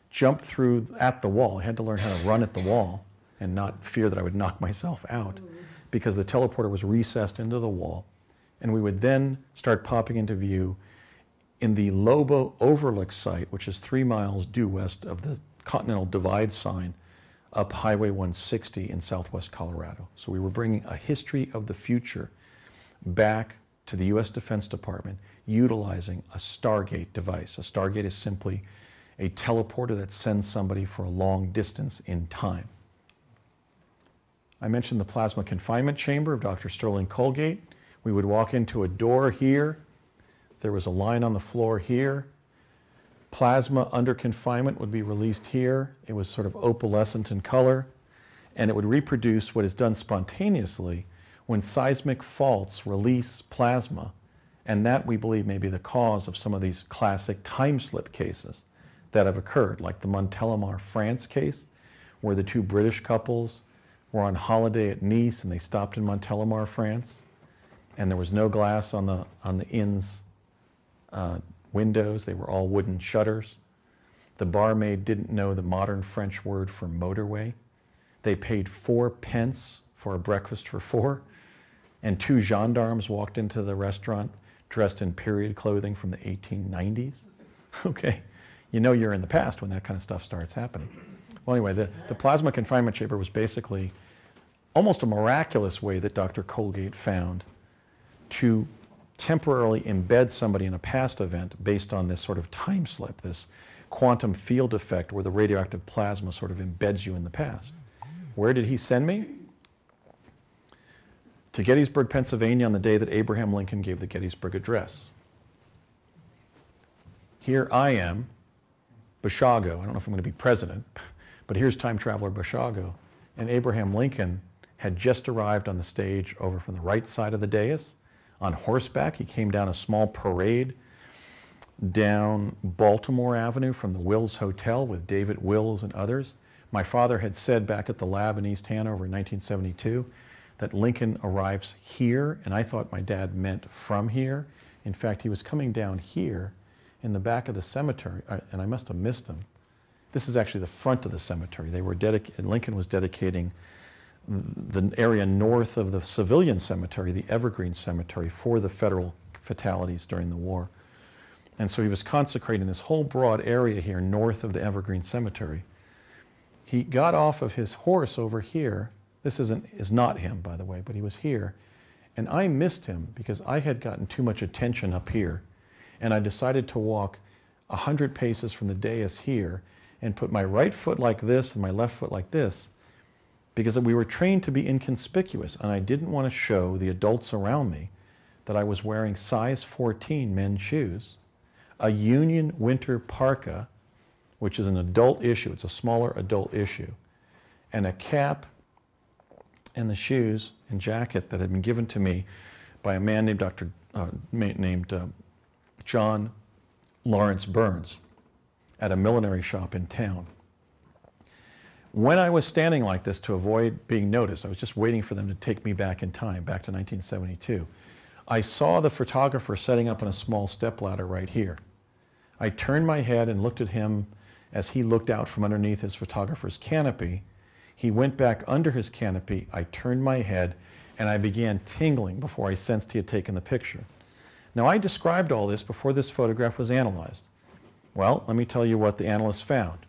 [SPEAKER 1] jumped through at the wall. I had to learn how to run at the wall and not fear that I would knock myself out, because the teleporter was recessed into the wall. And we would then start popping into view in the Lobo Overlook site, which is 3 miles due west of the Continental Divide sign up Highway 160 in southwest Colorado. So we were bringing a history of the future back to the U.S. Defense Department utilizing a Stargate device. A Stargate is simply a teleporter that sends somebody for a long distance in time. I mentioned the plasma confinement chamber of Dr. Sterling Colgate. We would walk into a door here. There was a line on the floor here. Plasma under confinement would be released here. It was sort of opalescent in color, and it would reproduce what is done spontaneously when seismic faults release plasma, and that, we believe, may be the cause of some of these classic time slip cases that have occurred, like the Montélimar, France case, where the 2 British couples were on holiday at Nice and they stopped in Montélimar, France, and there was no glass on the inn's windows. They were all wooden shutters. The barmaid didn't know the modern French word for motorway. They paid 4 pence for a breakfast for 4, and 2 gendarmes walked into the restaurant dressed in period clothing from the 1890s. Okay, you know you're in the past when that kind of stuff starts happening. Well, anyway, the plasma confinement chamber was basically almost a miraculous way that Dr. Colgate found to temporarily embed somebody in a past event based on this sort of time slip, this quantum field effect where the radioactive plasma sort of embeds you in the past. Where did he send me? To Gettysburg, Pennsylvania, on the day that Abraham Lincoln gave the Gettysburg Address. Here I am, Basiago. I don't know if I'm going to be president, but here's time traveler Basiago. And Abraham Lincoln had just arrived on the stage over from the right side of the dais on horseback. He came down a small parade down Baltimore Avenue from the Wills Hotel with David Wills and others. My father had said back at the lab in East Hanover in 1972 that Lincoln arrives here, and I thought my dad meant from here. In fact, he was coming down here in the back of the cemetery, and I must have missed him. This is actually the front of the cemetery. Lincoln was dedicating the area north of the civilian cemetery, the Evergreen Cemetery, for the federal fatalities during the war. And so he was consecrating this whole broad area here north of the Evergreen Cemetery. He got off of his horse over here. This is not him, by the way, but he was here. And I missed him because I had gotten too much attention up here. And I decided to walk 100 paces from the dais here and put my right foot like this and my left foot like this, because we were trained to be inconspicuous, and I didn't want to show the adults around me that I was wearing size 14 men's shoes, a Union winter parka, which is an adult issue, it's a smaller adult issue, and a cap and the shoes and jacket that had been given to me by a man named John Lawrence Burns at a millinery shop in town. When I was standing like this to avoid being noticed, I was just waiting for them to take me back in time, back to 1972. I saw the photographer setting up on a small stepladder right here. I turned my head and looked at him as he looked out from underneath his photographer's canopy. He went back under his canopy. I turned my head and I began tingling before I sensed he had taken the picture. Now, I described all this before this photograph was analyzed. Well, let me tell you what the analysts found.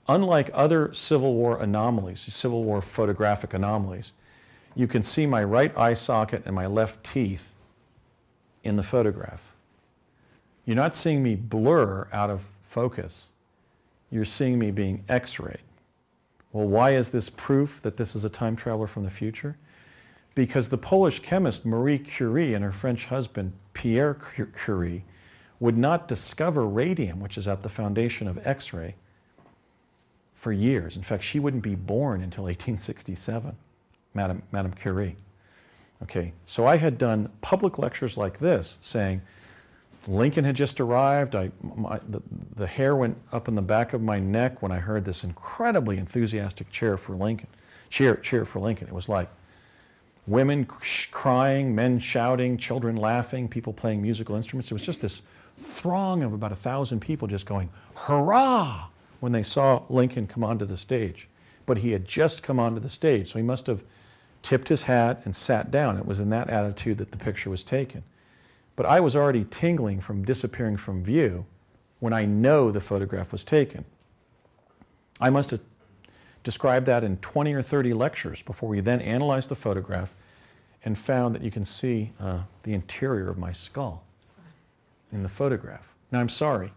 [SPEAKER 1] Unlike other Civil War anomalies, Civil War photographic anomalies, you can see my right eye socket and my left teeth in the photograph. You're not seeing me blur out of focus. You're seeing me being X-rayed. Well, why is this proof that this is a time traveler from the future? Because the Polish chemist Marie Curie and her French husband Pierre Curie would not discover radium, which is at the foundation of X-ray, for years. In fact, she wouldn't be born until 1867, Madame Curie. Okay, so I had done public lectures like this, saying, Lincoln had just arrived. The hair went up in the back of my neck when I heard this incredibly enthusiastic cheer for Lincoln. It was like women crying, men shouting, children laughing, people playing musical instruments. It was just this throng of about 1,000 people just going, hurrah, when they saw Lincoln come onto the stage. But he had just come onto the stage, so he must have tipped his hat and sat down. It was in that attitude that the picture was taken. But I was already tingling from disappearing from view when I know the photograph was taken. I must have described that in 20 or 30 lectures before we then analyzed the photograph and found that you can see the interior of my skull in the photograph. Now, I'm sorry.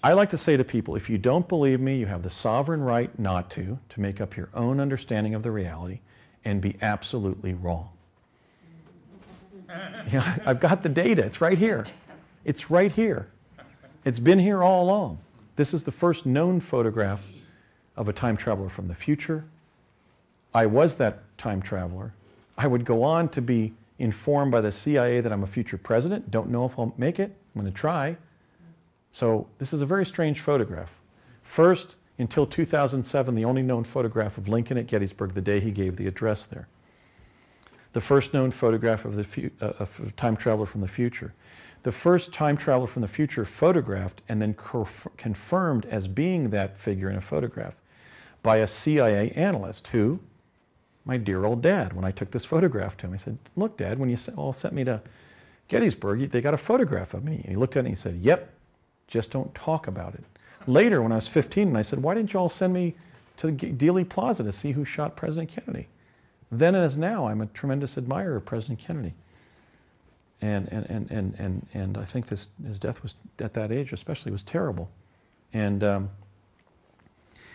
[SPEAKER 1] I like to say to people, if you don't believe me, you have the sovereign right not to make up your own understanding of the reality and be absolutely wrong. Yeah, I've got the data. It's right here. It's right here. It's been here all along. This is the first known photograph of a time traveler from the future. I was that time traveler. I would go on to be informed by the CIA that I'm a future president. Don't know if I'll make it. I'm going to try. So this is a very strange photograph. First, until 2007, the only known photograph of Lincoln at Gettysburg the day he gave the address there. The first known photograph of a time traveler from the future. The first time traveler from the future photographed and then confirmed as being that figure in a photograph by a CIA analyst who, my dear old dad, when I took this photograph to him, I said, look, Dad, when you all sent me to Gettysburg, they got a photograph of me. And he looked at it and he said, yep, just don't talk about it. Later, when I was 15, and I said, why didn't you all send me to Dealey Plaza to see who shot President Kennedy? Then as now, I'm a tremendous admirer of President Kennedy. And I think his death was, at that age especially, was terrible. And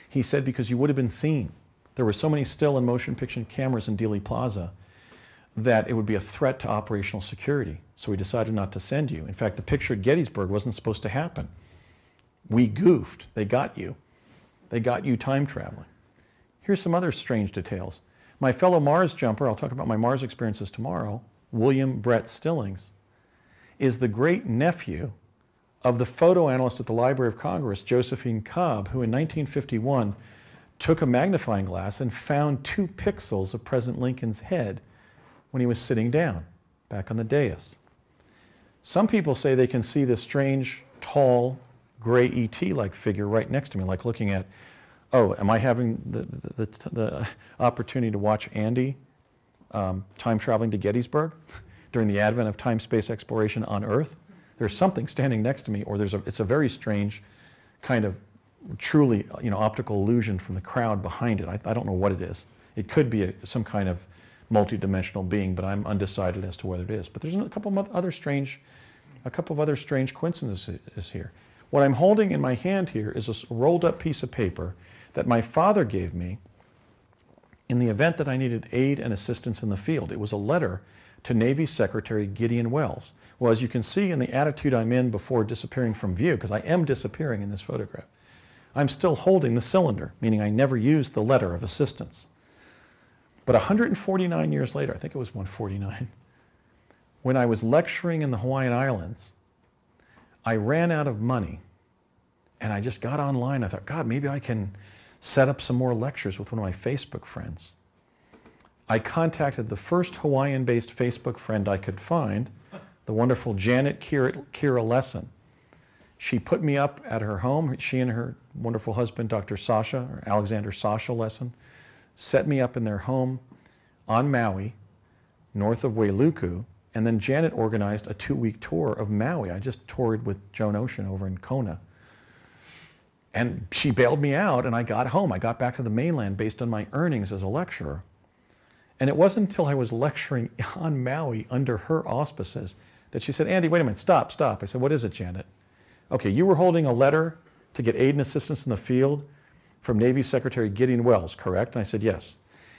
[SPEAKER 1] he said, because you would have been seen. There were so many still and motion picture cameras in Dealey Plaza that it would be a threat to operational security. So we decided not to send you. In fact, the picture at Gettysburg wasn't supposed to happen. We goofed. They got you. They got you time traveling. Here's some other strange details. My fellow Mars jumper, I'll talk about my Mars experiences tomorrow, William Brett Stillings, is the great nephew of the photo analyst at the Library of Congress, Josephine Cobb, who in 1951 took a magnifying glass and found 2 pixels of President Lincoln's head when he was sitting down, back on the dais. Some people say they can see this strange, tall, gray ET-like figure right next to me, like looking at, oh, am I having the opportunity to watch Andy time traveling to Gettysburg during the advent of time-space exploration on Earth? There's something standing next to me, or it's a very strange kind of truly, optical illusion from the crowd behind it. I don't know what it is. It could be some kind of multidimensional being, but I'm undecided as to whether it is. But there's a couple of other strange coincidences here. What I'm holding in my hand here is a rolled up piece of paper that my father gave me in the event that I needed aid and assistance in the field. It was a letter to Navy Secretary Gideon Welles. Well, as you can see in the attitude I'm in before disappearing from view, because I am disappearing in this photograph, I'm still holding the cylinder, meaning I never used the letter of assistance. But 149 years later, I think it was 149, when I was lecturing in the Hawaiian Islands, I ran out of money, and I just got online. I thought, God, maybe I can set up some more lectures with one of my Facebook friends. I contacted the first Hawaiian-based Facebook friend I could find, the wonderful Janet Kira Lesson. She put me up at her home. She and her wonderful husband, Dr. Sasha, or Alexander Sasha Lesson, set me up in their home on Maui, north of Wailuku, and then Janet organized a 2-week tour of Maui. I just toured with Joan Ocean over in Kona. And she bailed me out, and I got home. I got back to the mainland based on my earnings as a lecturer. And it wasn't until I was lecturing on Maui under her auspices that she said, Andy, wait a minute, stop. I said, what is it, Janet? Okay, you were holding a letter to get aid and assistance in the field from Navy Secretary Gideon Welles, correct? And I said, yes.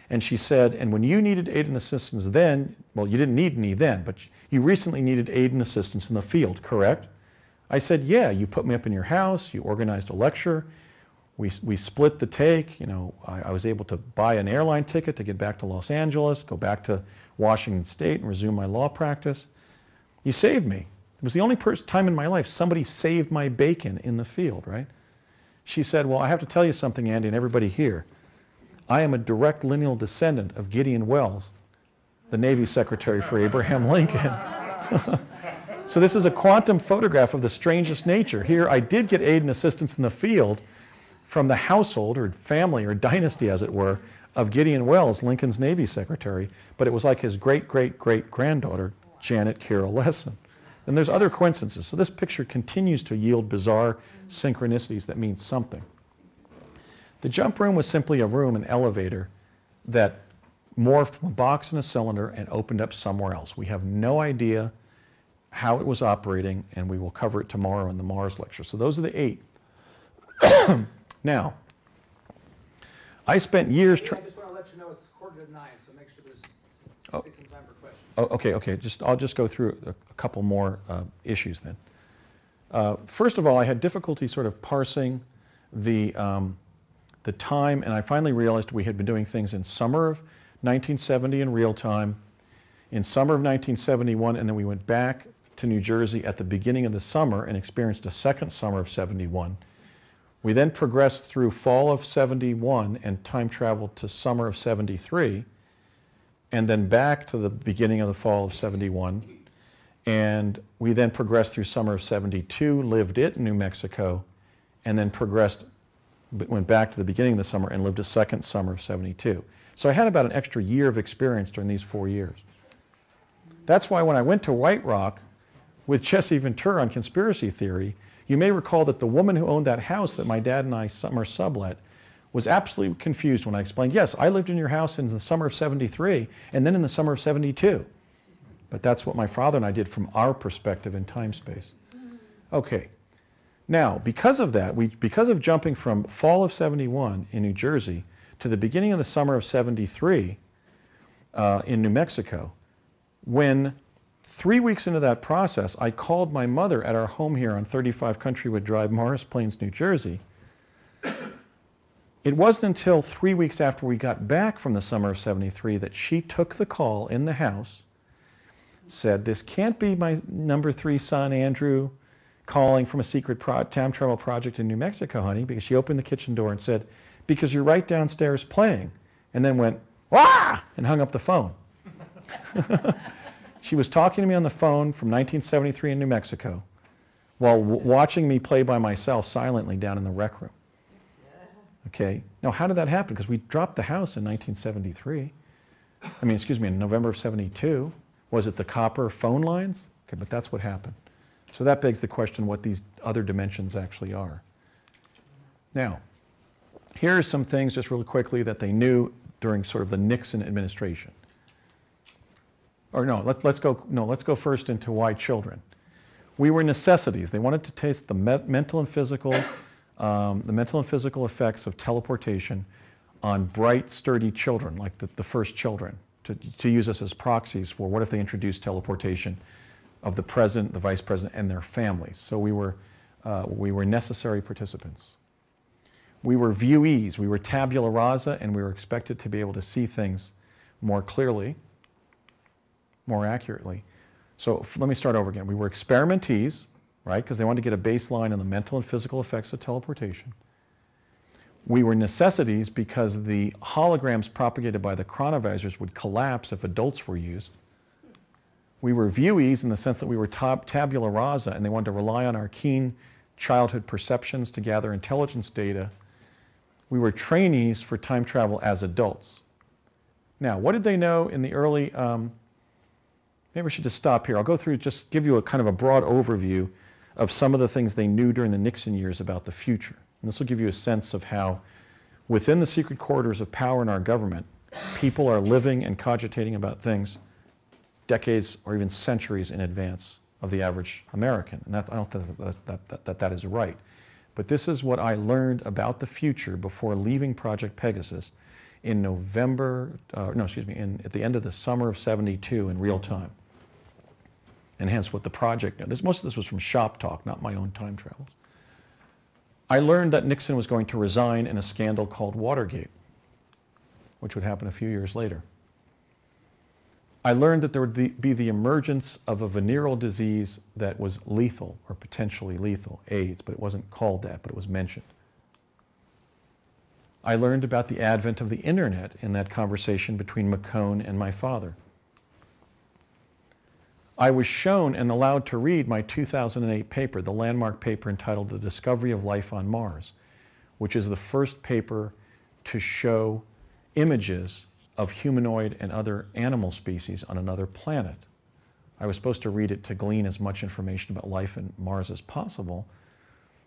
[SPEAKER 1] And she said, and when you needed aid and assistance then, well, you didn't need any then, but you recently needed aid and assistance in the field, correct? I said, yeah, you put me up in your house, you organized a lecture, we split the take, you know, I was able to buy an airline ticket to get back to Los Angeles, go back to Washington State and resume my law practice. You saved me. It was the only time in my life somebody saved my bacon in the field, right? She said, well, I have to tell you something, Andy, and everybody here. I am a direct lineal descendant of Gideon Welles, the Navy Secretary for Abraham Lincoln. So this is a quantum photograph of the strangest nature. Here I did get aid and assistance in the field from the household or family or dynasty, as it were, of Gideon Welles, Lincoln's Navy Secretary, but it was like his great-great-great-granddaughter, Janet Carroll Lesson. And there's other coincidences. So this picture continues to yield bizarre synchronicities that mean something. The jump room was simply a room, an elevator, that morphed from a box and a cylinder and opened up somewhere else. We have no idea how it was operating, and we will cover it tomorrow in the Mars lecture. So those are the 8. Now, I spent years...
[SPEAKER 3] I just want to let you know it's 8:45, so make sure there's some time for questions.
[SPEAKER 1] Oh, okay. I'll just go through a couple more issues then. First of all, I had difficulty sort of parsing the time, and I finally realized we had been doing things in summer of 1970 in real time, in summer of 1971, and then we went back to New Jersey at the beginning of the summer and experienced a second summer of 71. We then progressed through fall of 71 and time traveled to summer of 73, and then back to the beginning of the fall of 71. And we then progressed through summer of 72, lived it in New Mexico, and then went back to the beginning of the summer and lived a second summer of 72. So I had about an extra year of experience during these 4 years. That's why when I went to White Rock with Jesse Ventura on conspiracy theory, you may recall that the woman who owned that house that my dad and I summer sublet was absolutely confused when I explained, yes, I lived in your house in the summer of 73 and then in the summer of 72. But that's what my father and I did from our perspective in time-space. Okay. Now, because of that, because of jumping from fall of 71 in New Jersey to the beginning of the summer of 73 in New Mexico, when 3 weeks into that process, I called my mother at our home here on 35 Countrywood Drive, Morris Plains, New Jersey. It wasn't until 3 weeks after we got back from the summer of 73 that she took the call in the house, said, this can't be my number 3 son, Andrew, calling from a secret time travel project in New Mexico, honey, because she opened the kitchen door and said, because you're right downstairs playing, and then went, wah, and hung up the phone. She was talking to me on the phone from 1973 in New Mexico while watching me play by myself silently down in the rec room. Okay, now how did that happen? Because we dropped the house in 1973. In November of 72. Was it the copper phone lines? Okay, but that's what happened. So that begs the question what these other dimensions actually are. Now, here are some things just really quickly that they knew during sort of the Nixon administration. Or no, let's go first into why children. We were necessities. They wanted to taste the mental and physical effects of teleportation on bright, sturdy children, like the first children, to use us as proxies for what if they introduced teleportation of the president, the vice president, and their families. So we were necessary participants. We were viewees. We were tabula rasa, and we were expected to be able to see things more clearly, more accurately. So let me start over again. We were experimentees, right, because they wanted to get a baseline on the mental and physical effects of teleportation. We were necessities because the holograms propagated by the chronovisors would collapse if adults were used. We were viewees in the sense that we were tabula rasa, and they wanted to rely on our keen childhood perceptions to gather intelligence data. We were trainees for time travel as adults. Now, what did they know in the early... maybe we should just stop here. I'll go through, just give you a kind of a broad overview of some of the things they knew during the Nixon years about the future. And this will give you a sense of how, within the secret corridors of power in our government, people are living and cogitating about things decades or even centuries in advance of the average American. And I don't think that is right. But this is what I learned about the future before leaving Project Pegasus in November, no, excuse me, at the end of the summer of '72 in real time. And hence what the project, most of this was from shop talk, not my own time travels. I learned that Nixon was going to resign in a scandal called Watergate, which would happen a few years later. I learned that there would be the emergence of a venereal disease that was lethal or potentially lethal, AIDS, but it wasn't called that, but it was mentioned. I learned about the advent of the internet in that conversation between McCone and my father. I was shown and allowed to read my 2008 paper, the landmark paper entitled The Discovery of Life on Mars, which is the first paper to show images of humanoid and other animal species on another planet. I was supposed to read it to glean as much information about life on Mars as possible,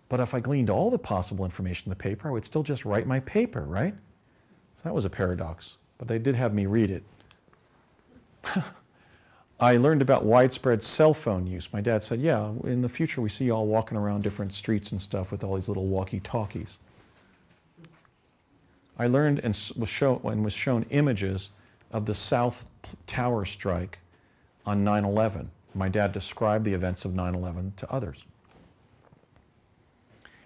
[SPEAKER 1] but if I gleaned all the possible information in the paper, I would still just write my paper, right? So that was a paradox, but they did have me read it. I learned about widespread cell phone use. My dad said, yeah, in the future we see you all walking around different streets and stuff with all these little walkie-talkies. I learned and was shown images of the South Tower strike on 9/11. My dad described the events of 9/11 to others.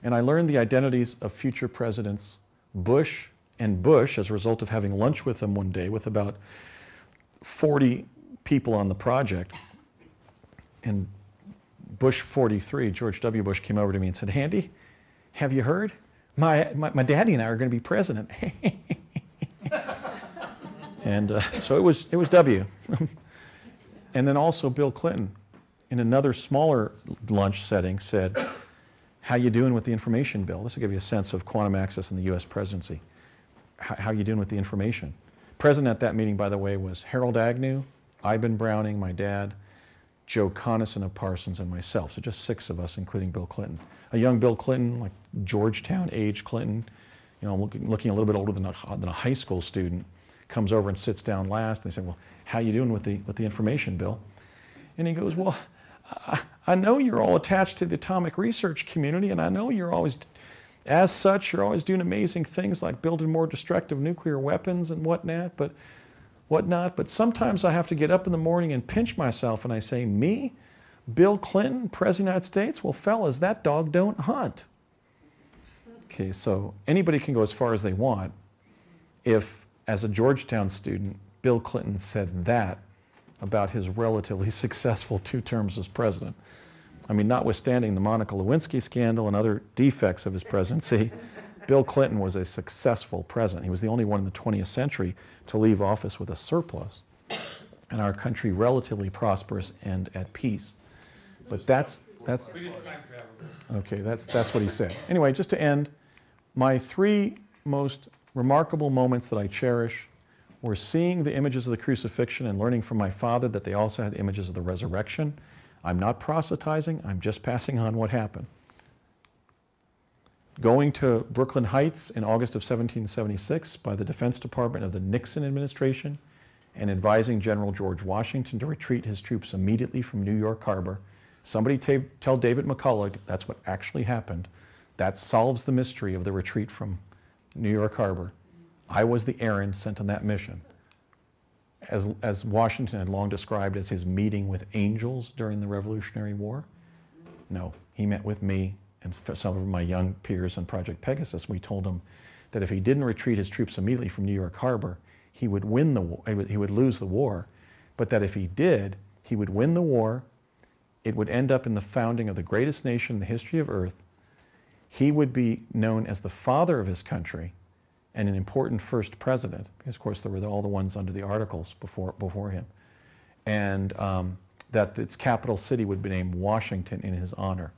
[SPEAKER 1] And I learned the identities of future presidents Bush and Bush as a result of having lunch with them one day with about 40 people on the project. And Bush 43, George W. Bush, came over to me and said, Handy, have you heard? My daddy and I are going to be president. And so it was W. And then also Bill Clinton, in another smaller lunch setting, said, how you doing with the information bill? This will give you a sense of quantum access in the U.S. presidency. How you doing with the information? Present at that meeting, by the way, was Harold Agnew, Iben Browning, my dad, Joe Conason of Parsons, and myself. So just 6 of us, including Bill Clinton. A young Bill Clinton, like Georgetown age Clinton, you know, looking a little bit older than a high school student, comes over and sits down last. And they say, well, how you doing with the information bill? And he goes, well, I know you're all attached to the atomic research community, and I know you're always, as such, you're always doing amazing things like building more destructive nuclear weapons and whatnot, but sometimes I have to get up in the morning and pinch myself, and I say, me? Bill Clinton, President of the United States? Well, fellas, that dog don't hunt. Okay, so anybody can go as far as they want if, as a Georgetown student, Bill Clinton said that about his relatively successful 2 terms as president. I mean, notwithstanding the Monica Lewinsky scandal and other defects of his presidency, Bill Clinton was a successful president. He was the only one in the 20th century to leave office with a surplus, and our country relatively prosperous and at peace. But that's okay, that's what he said. Anyway, just to end, my 3 most remarkable moments that I cherish were seeing the images of the crucifixion and learning from my father that they also had images of the resurrection. I'm not proselytizing, I'm just passing on what happened. Going to Brooklyn Heights in August of 1776 by the Defense Department of the Nixon administration and advising General George Washington to retreat his troops immediately from New York Harbor. Somebody tell David McCullough that's what actually happened. That solves the mystery of the retreat from New York Harbor. I was the errand sent on that mission. As Washington had long described as his meeting with angels during the Revolutionary War. No, he met with me and some of my young peers on Project Pegasus. We told him that if he didn't retreat his troops immediately from New York Harbor, he would win the war, he would lose the war, but that if he did, he would win the war. It would end up in the founding of the greatest nation in the history of Earth. He would be known as the father of his country and an important first president, because of course there were all the ones under the articles before him, and that its capital city would be named Washington in his honor.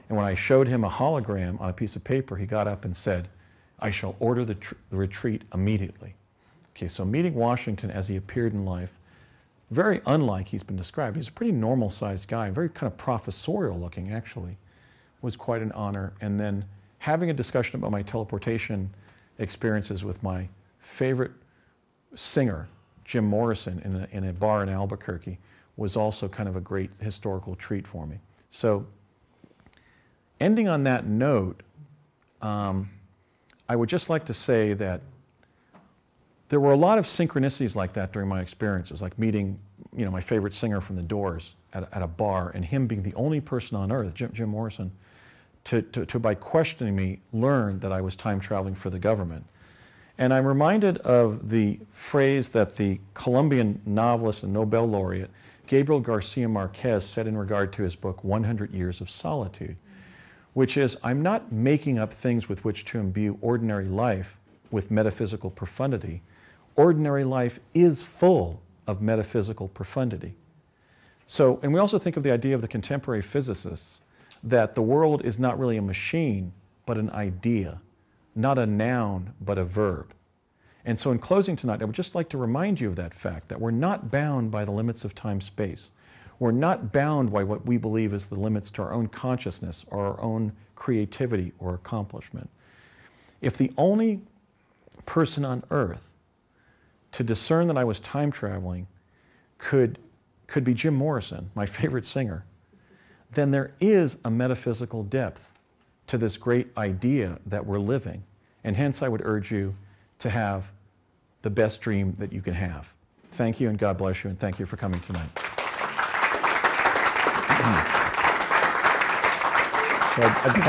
[SPEAKER 1] And when I showed him a hologram on a piece of paper, he got up and said, I shall order the retreat immediately. Okay, so meeting Washington as he appeared in life, very unlike he's been described. He's a pretty normal-sized guy, very kind of professorial looking actually, was quite an honor. And then having a discussion about my teleportation experiences with my favorite singer, Jim Morrison, in a bar in Albuquerque, was also kind of a great historical treat for me. So ending on that note, I would just like to say that there were a lot of synchronicities like that during my experiences, like meeting, you know, my favorite singer from the Doors at a bar, and him being the only person on earth, Jim Morrison, to by questioning me, learn that I was time traveling for the government. And I'm reminded of the phrase that the Colombian novelist and Nobel laureate Gabriel Garcia Marquez said in regard to his book 100 Years of Solitude, which is, I'm not making up things with which to imbue ordinary life with metaphysical profundity. Ordinary life is full of metaphysical profundity. So, and we also think of the idea of the contemporary physicists that the world is not really a machine, but an idea, not a noun, but a verb. And so in closing tonight, I would just like to remind you of that fact, that we're not bound by the limits of time-space. We're not bound by what we believe is the limits to our own consciousness or our own creativity or accomplishment. If the only person on earth to discern that I was time traveling could be Jim Morrison, my favorite singer, then there is a metaphysical depth to this great idea that we're living. And hence I would urge you to have the best dream that you can have. Thank you, and God bless you, and thank you for coming tonight. So I'd be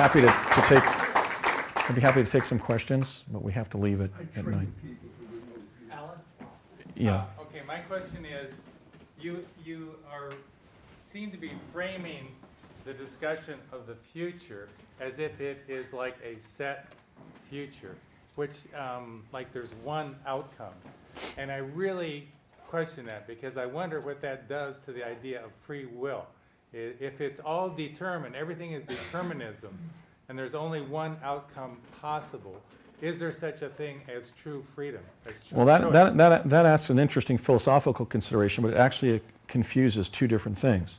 [SPEAKER 1] happy to take some questions, but we have to leave it at 9.
[SPEAKER 3] Alan?
[SPEAKER 1] Yeah.
[SPEAKER 4] Okay, my question is, you seem to be framing the discussion of the future as if it is like a set future, which like there's one outcome. And I really question that, because I wonder what that does to the idea of free will. If it's all determined, everything is determinism, and there's only one outcome possible, is there such a thing as true freedom? As true
[SPEAKER 1] Well,
[SPEAKER 4] choice?
[SPEAKER 1] that asks an interesting philosophical consideration, but it actually confuses two different things.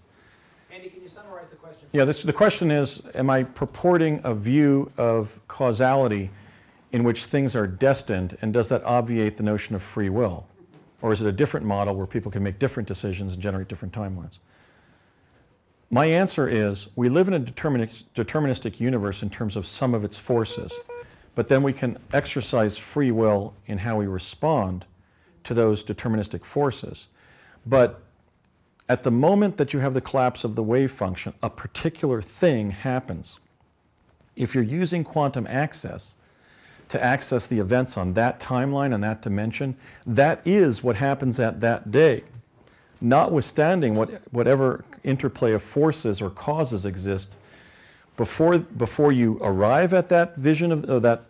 [SPEAKER 3] Andy, can you summarize the question?
[SPEAKER 1] Yeah, the question is, am I purporting a view of causality in which things are destined, and does that obviate the notion of free will? Or is it a different model where people can make different decisions and generate different timelines? My answer is, we live in a deterministic universe in terms of some of its forces, but then we can exercise free will in how we respond to those deterministic forces. But at the moment that you have the collapse of the wave function, a particular thing happens. If you're using quantum access to access the events on that timeline and that dimension, that is what happens at that day. Notwithstanding whatever interplay of forces or causes exist before you arrive at that vision of that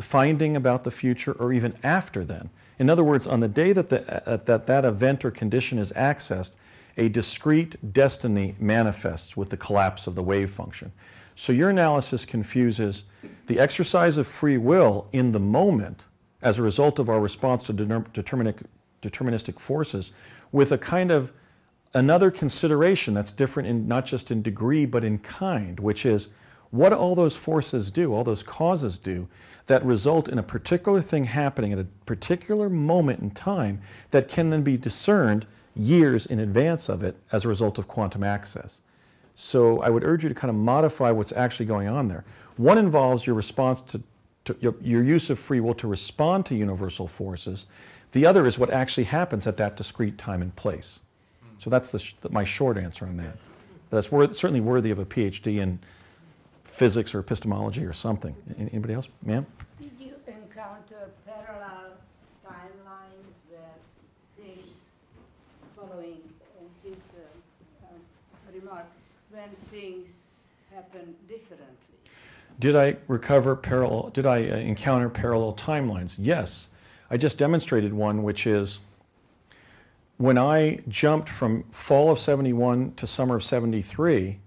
[SPEAKER 1] finding about the future, or even after then. In other words, on the day that that event or condition is accessed, a discrete destiny manifests with the collapse of the wave function. So your analysis confuses the exercise of free will in the moment as a result of our response to deterministic forces with a kind of another consideration that's different in not just in degree but in kind, which is what all those forces do, all those causes do, that result in a particular thing happening at a particular moment in time that can then be discerned years in advance of it as a result of quantum access. So I would urge you to kind of modify what's actually going on there. One involves your response to your use of free will to respond to universal forces. The other is what actually happens at that discrete time and place. So that's my short answer on that. That's certainly worthy of a PhD in physics or epistemology or something. Anybody else? Ma'am?
[SPEAKER 2] Did you encounter parallel timelines where things, following his remark, when things happen differently?
[SPEAKER 1] Did I encounter parallel timelines? Yes. I just demonstrated one, which is when I jumped from fall of 71 to summer of 73,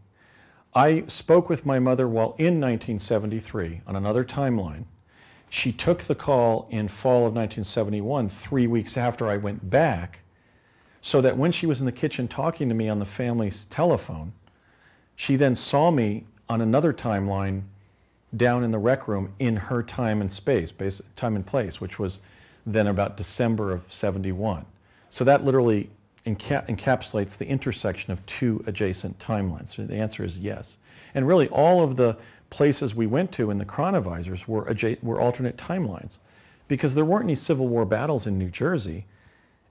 [SPEAKER 1] I spoke with my mother while in 1973 on another timeline. She took the call in fall of 1971, 3 weeks after I went back, so that when she was in the kitchen talking to me on the family's telephone, she then saw me on another timeline down in the rec room in her time and space, time and place, which was then about December of 71. So that literally encapsulates the intersection of two adjacent timelines. So the answer is yes. And really all of the places we went to in the chronovisors were alternate timelines. because there weren't any Civil War battles in New Jersey.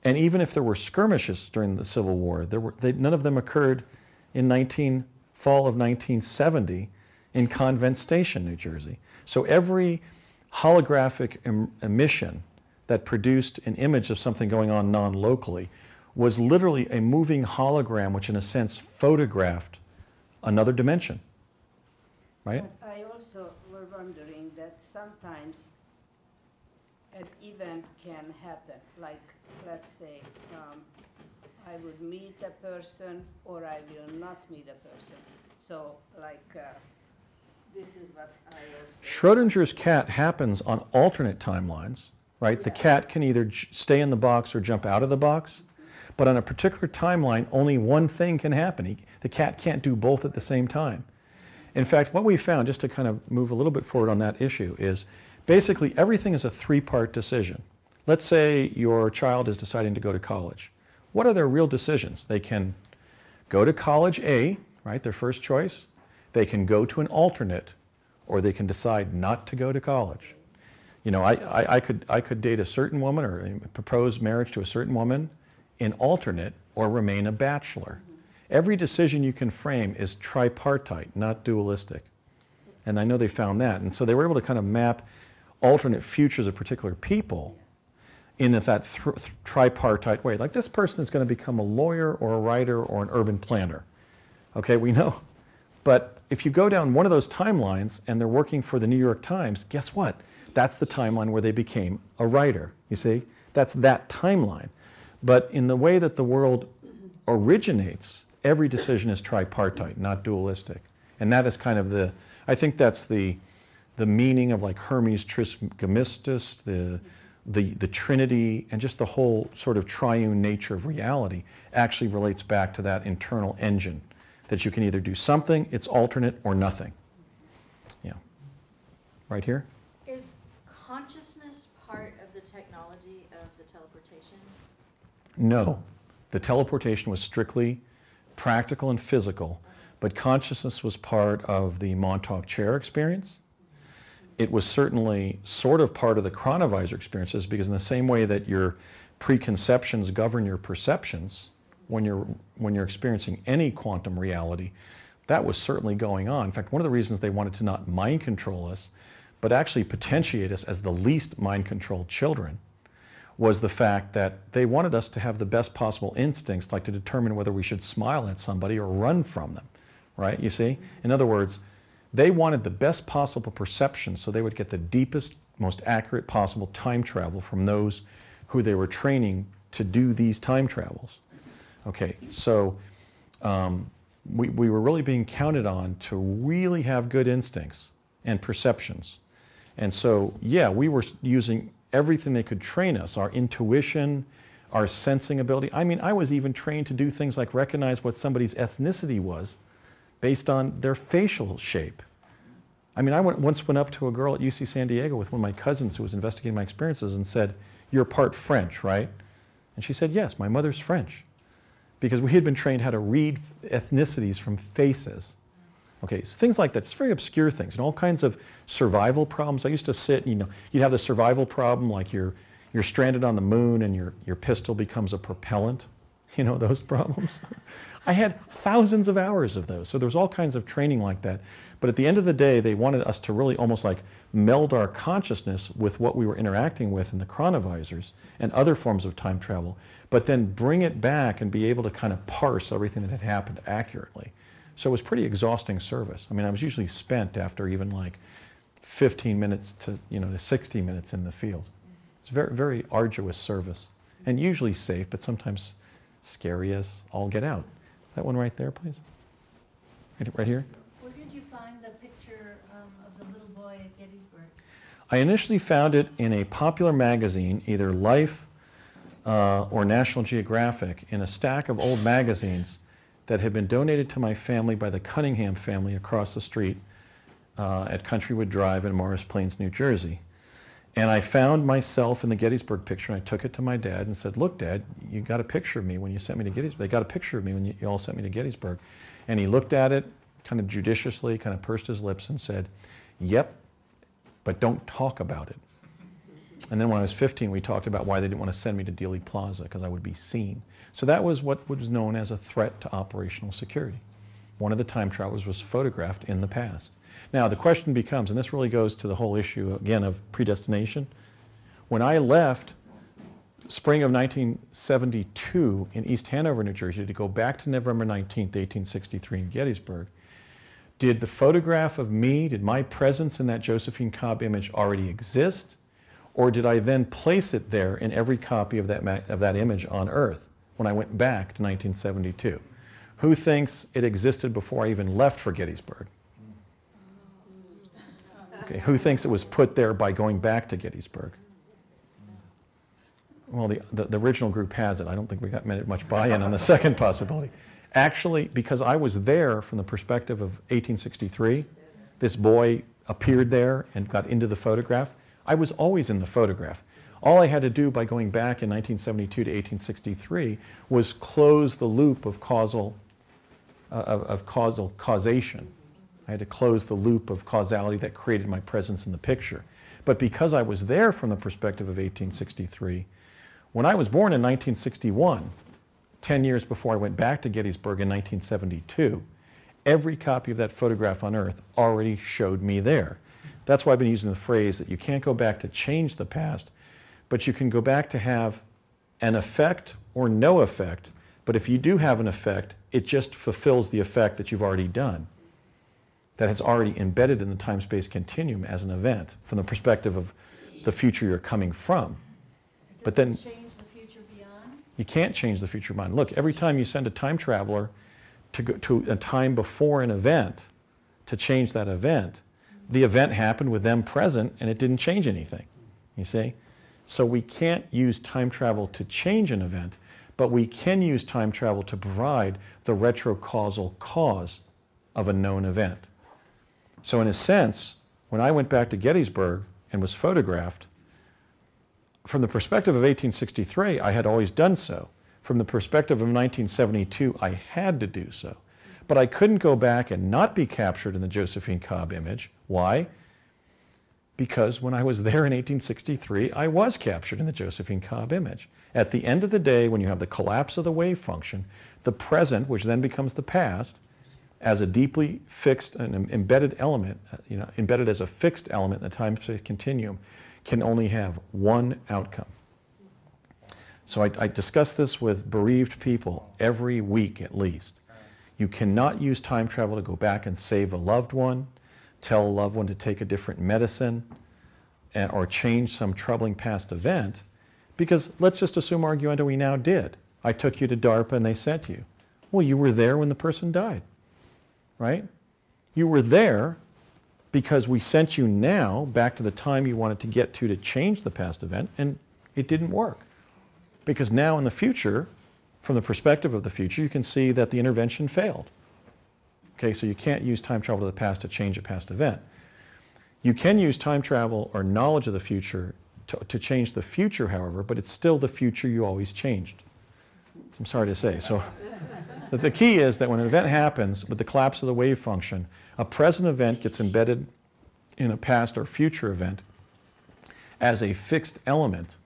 [SPEAKER 1] And even if there were skirmishes during the Civil War, none of them occurred in fall of 1970 in Convent Station, New Jersey. So every holographic emission that produced an image of something going on non-locally was literally a moving hologram, which in a sense photographed another dimension, right?
[SPEAKER 2] But I also were wondering that sometimes an event can happen, like let's say I would meet a person or I will not meet a person. So like this is what I also...
[SPEAKER 1] Schrodinger's cat happens on alternate timelines, right? Yeah. The cat can either stay in the box or jump out of the box, but on a particular timeline, only one thing can happen. The cat can't do both at the same time. In fact, what we found, just to kind of move a little bit forward on that issue, is basically everything is a three-part decision. Let's say your child is deciding to go to college. What are their real decisions? They can go to college A, right, their first choice. They can go to an alternate, or they can decide not to go to college. You know, I could date a certain woman or propose marriage to a certain woman in alternate or remain a bachelor. Every decision you can frame is tripartite, not dualistic. And I know they found that. And so they were able to kind of map alternate futures of particular people in that tripartite way. Like this person is going to become a lawyer or a writer or an urban planner. Okay, we know. But if you go down one of those timelines and they're working for the New York Times, guess what? That's the timeline where they became a writer, you see? That's that timeline. But in the way that the world originates, every decision is tripartite, not dualistic. And that is kind of I think that's the meaning of like Hermes Trismegistus, the Trinity, and just the whole sort of triune nature of reality actually relates back to that internal engine, that you can either do something, it's alternate, or nothing. Yeah. Right here?
[SPEAKER 5] Is consciousness part of the technology of the teleportation?
[SPEAKER 1] No. The teleportation was strictly practical and physical, but consciousness was part of the Montauk Chair experience. It was certainly sort of part of the chronovisor experiences, because in the same way that your preconceptions govern your perceptions when you're experiencing any quantum reality, that was certainly going on. In fact, one of the reasons they wanted to not mind control us, but actually potentiate us as the least mind-controlled children, was the fact that they wanted us to have the best possible instincts, like to determine whether we should smile at somebody or run from them, right? You see? In other words, they wanted the best possible perception so they would get the deepest, most accurate possible time travel from those who they were training to do these time travels. Okay, so we were really being counted on to really have good instincts and perceptions. And so, yeah, we were using everything they could train us, our intuition, our sensing ability. I mean, I was even trained to do things like recognize what somebody's ethnicity was based on their facial shape. I mean, I once went up to a girl at UC San Diego with one of my cousins who was investigating my experiences and said, "You're part French, right?" And she said, "Yes, my mother's French." Because we had been trained how to read ethnicities from faces. Okay, so things like that, just very obscure things, and all kinds of survival problems. I used to sit, and, you know, you'd have the survival problem, like you're stranded on the moon and your pistol becomes a propellant. You know, those problems. I had thousands of hours of those, so there was all kinds of training like that. But at the end of the day, they wanted us to really almost like meld our consciousness with what we were interacting with in the chronovisors and other forms of time travel, but then bring it back and be able to kind of parse everything that had happened accurately. So it was pretty exhausting service. I mean, I was usually spent after even like 15 minutes to 60 minutes in the field. It's very, very arduous service, and usually safe, but sometimes scary as all get out. Is that one right there, please? Right here?
[SPEAKER 6] Where did you find the picture of the little boy at Gettysburg?
[SPEAKER 1] I initially found it in a popular magazine, either Life or National Geographic, in a stack of old magazines that had been donated to my family by the Cunningham family across the street at Countrywood Drive in Morris Plains, New Jersey. And I found myself in the Gettysburg picture, and I took it to my dad and said, "Look, Dad, you got a picture of me when you sent me to Gettysburg. They got a picture of me when you all sent me to Gettysburg." And he looked at it kind of judiciously, kind of pursed his lips and said, "Yep, but don't talk about it." And then when I was 15, we talked about why they didn't want to send me to Dealey Plaza, because I would be seen. So that was what was known as a threat to operational security. One of the time travelers was photographed in the past. Now the question becomes, and this really goes to the whole issue again of predestination. When I left spring of 1972 in East Hanover, New Jersey, to go back to November 19th, 1863 in Gettysburg, did the photograph of me, did my presence in that Josephine Cobb image already exist? Or did I then place it there in every copy of that image on Earth when I went back to 1972? Who thinks it existed before I even left for Gettysburg? Okay, who thinks it was put there by going back to Gettysburg? Well, the original group has it. I don't think we got much buy-in on the second possibility. Actually, because I was there from the perspective of 1863, this boy appeared there and got into the photograph. I was always in the photograph. All I had to do by going back in 1972 to 1863 was close the loop of causation. I had to close the loop of causality that created my presence in the picture. But because I was there from the perspective of 1863, when I was born in 1961, 10 years before I went back to Gettysburg in 1972, every copy of that photograph on Earth already showed me there. That's why I've been using the phrase that you can't go back to change the past, but you can go back to have an effect or no effect. But if you do have an effect, it just fulfills the effect that you've already done, that has already embedded in the time-space continuum as an event from the perspective of the future you're coming from. But then
[SPEAKER 6] change the future beyond?
[SPEAKER 1] You can't change the future beyond. Look, every time you send a time traveler to go to a time before an event to change that event, the event happened with them present and it didn't change anything, you see? So we can't use time travel to change an event, but we can use time travel to provide the retrocausal cause of a known event. So in a sense, when I went back to Gettysburg and was photographed, from the perspective of 1863, I had always done so. From the perspective of 1972, I had to do so. But I couldn't go back and not be captured in the Josephine Cobb image. Why? Because when I was there in 1863, I was captured in the Josephine Cobb image. At the end of the day, when you have the collapse of the wave function, the present, which then becomes the past, as a deeply fixed and embedded element, embedded as a fixed element in the time-space continuum, can only have one outcome. So I discuss this with bereaved people every week at least. You cannot use time travel to go back and save a loved one, tell a loved one to take a different medicine, or change some troubling past event, because let's just assume, arguendo, we now did. I took you to DARPA and they sent you. Well, you were there when the person died, right? You were there because we sent you now back to the time you wanted to get to change the past event, and it didn't work. Because now in the future, from the perspective of the future, you can see that the intervention failed. Okay, so you can't use time travel to the past to change a past event. You can use time travel or knowledge of the future to change the future, however, but it's still the future you always changed. I'm sorry to say. So the key is that when an event happens with the collapse of the wave function, a present event gets embedded in a past or future event as a fixed element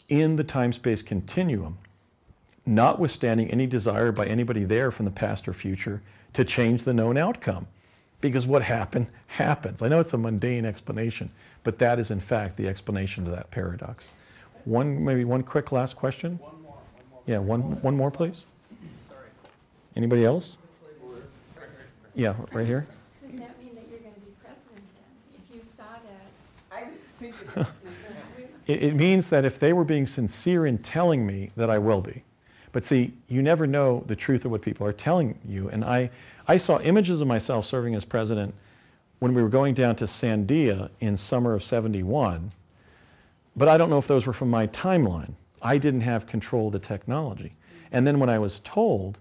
[SPEAKER 1] in the time-space continuum, notwithstanding any desire by anybody there from the past or future to change the known outcome. Because what happened, happens. I know it's a mundane explanation, but that is in fact the explanation to that paradox. Maybe one quick last question?
[SPEAKER 3] One more.
[SPEAKER 1] Yeah, one more please.
[SPEAKER 3] Sorry.
[SPEAKER 1] Anybody else? Yeah, right here.
[SPEAKER 7] Does that mean that you're going to be president then? If you saw that?
[SPEAKER 8] I was thinking.
[SPEAKER 1] It means that if they were being sincere in telling me that I will be. But see, you never know the truth of what people are telling you. And I saw images of myself serving as president when we were going down to Sandia in summer of ‘71, but I don't know if those were from my timeline. I didn't have control of the technology. And then when I was told,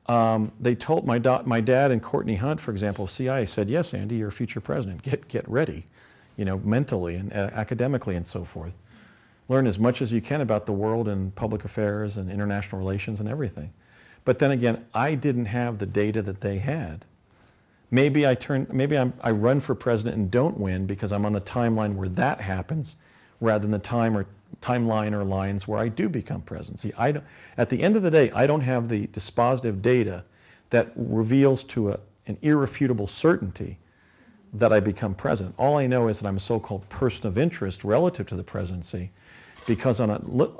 [SPEAKER 1] they told my dad and Courtney Hunt, for example, CIA, said, yes, Andy, you're a future president. Get ready, mentally and academically and so forth. Learn as much as you can about the world and public affairs and international relations and everything. But then again, I didn't have the data that they had. Maybe I run for president and don't win because I'm on the timeline where that happens, rather than the timeline or lines where I do become president. See, at the end of the day, I don't have the dispositive data that reveals to an irrefutable certainty that I become president. All I know is that I'm a so-called person of interest relative to the presidency, because on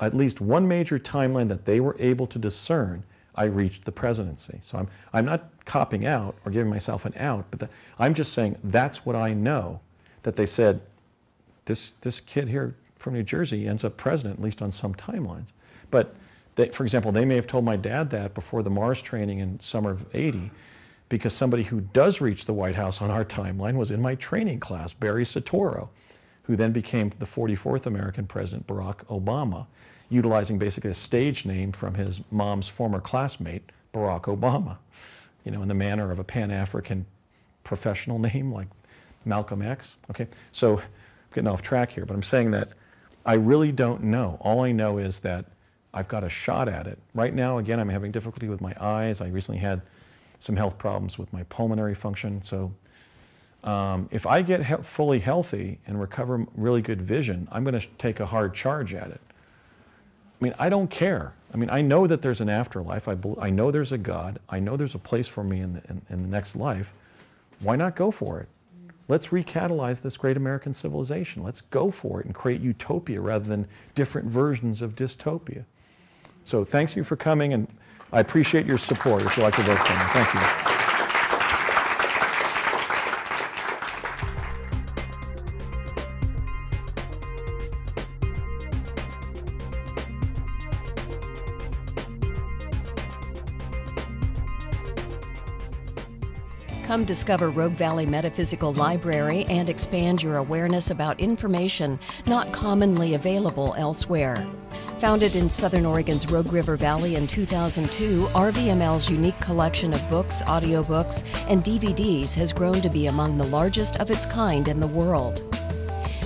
[SPEAKER 1] at least one major timeline that they were able to discern, I reached the presidency. So I'm not copping out or giving myself an out, but I'm just saying that's what I know, that they said, this kid here from New Jersey ends up president, at least on some timelines. But for example, they may have told my dad that before the Mars training in summer of '80, because somebody who does reach the White House on our timeline was in my training class, Barry Soetoro, who then became the 44th American president, Barack Obama, utilizing basically a stage name from his mom's former classmate, Barack Obama, you know, in the manner of a Pan-African professional name like Malcolm X. Okay, so I'm getting off track here, but I'm saying that I really don't know. All I know is that I've got a shot at it. Right now, again, I'm having difficulty with my eyes. I recently had some health problems with my pulmonary function. So if I get fully healthy and recover really good vision, I'm going to take a hard charge at it. I mean, I don't care. I mean, I know that there's an afterlife. I know there's a God. I know there's a place for me in the next life. Why not go for it? Let's recatalyze this great American civilization. Let's go for it and create utopia rather than different versions of dystopia. So thanks you for coming, and I appreciate your support if you'd like to vote for me. Thank you.
[SPEAKER 8] Come discover Rogue Valley Metaphysical Library and expand your awareness about information not commonly available elsewhere. Founded in Southern Oregon's Rogue River Valley in 2002, RVML's unique collection of books, audiobooks, and DVDs has grown to be among the largest of its kind in the world.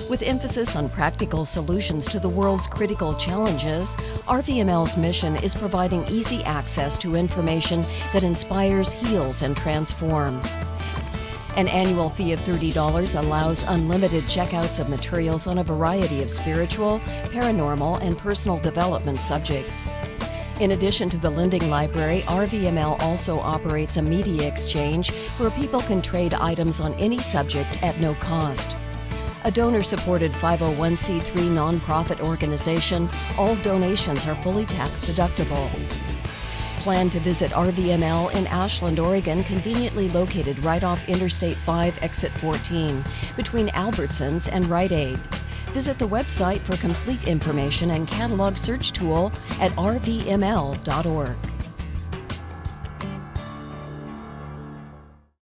[SPEAKER 8] With emphasis on practical solutions to the world's critical challenges, RVML's mission is providing easy access to information that inspires, heals, and transforms. An annual fee of $30 allows unlimited checkouts of materials on a variety of spiritual, paranormal, and personal development subjects. In addition to the lending library, RVML also operates a media exchange where people can trade items on any subject at no cost. A donor-supported 501c3 nonprofit organization, all donations are fully tax-deductible. Plan to visit RVML in Ashland, Oregon, conveniently located right off Interstate 5, Exit 14, between Albertsons and Rite Aid. Visit the website for complete information and catalog search tool at rvml.org.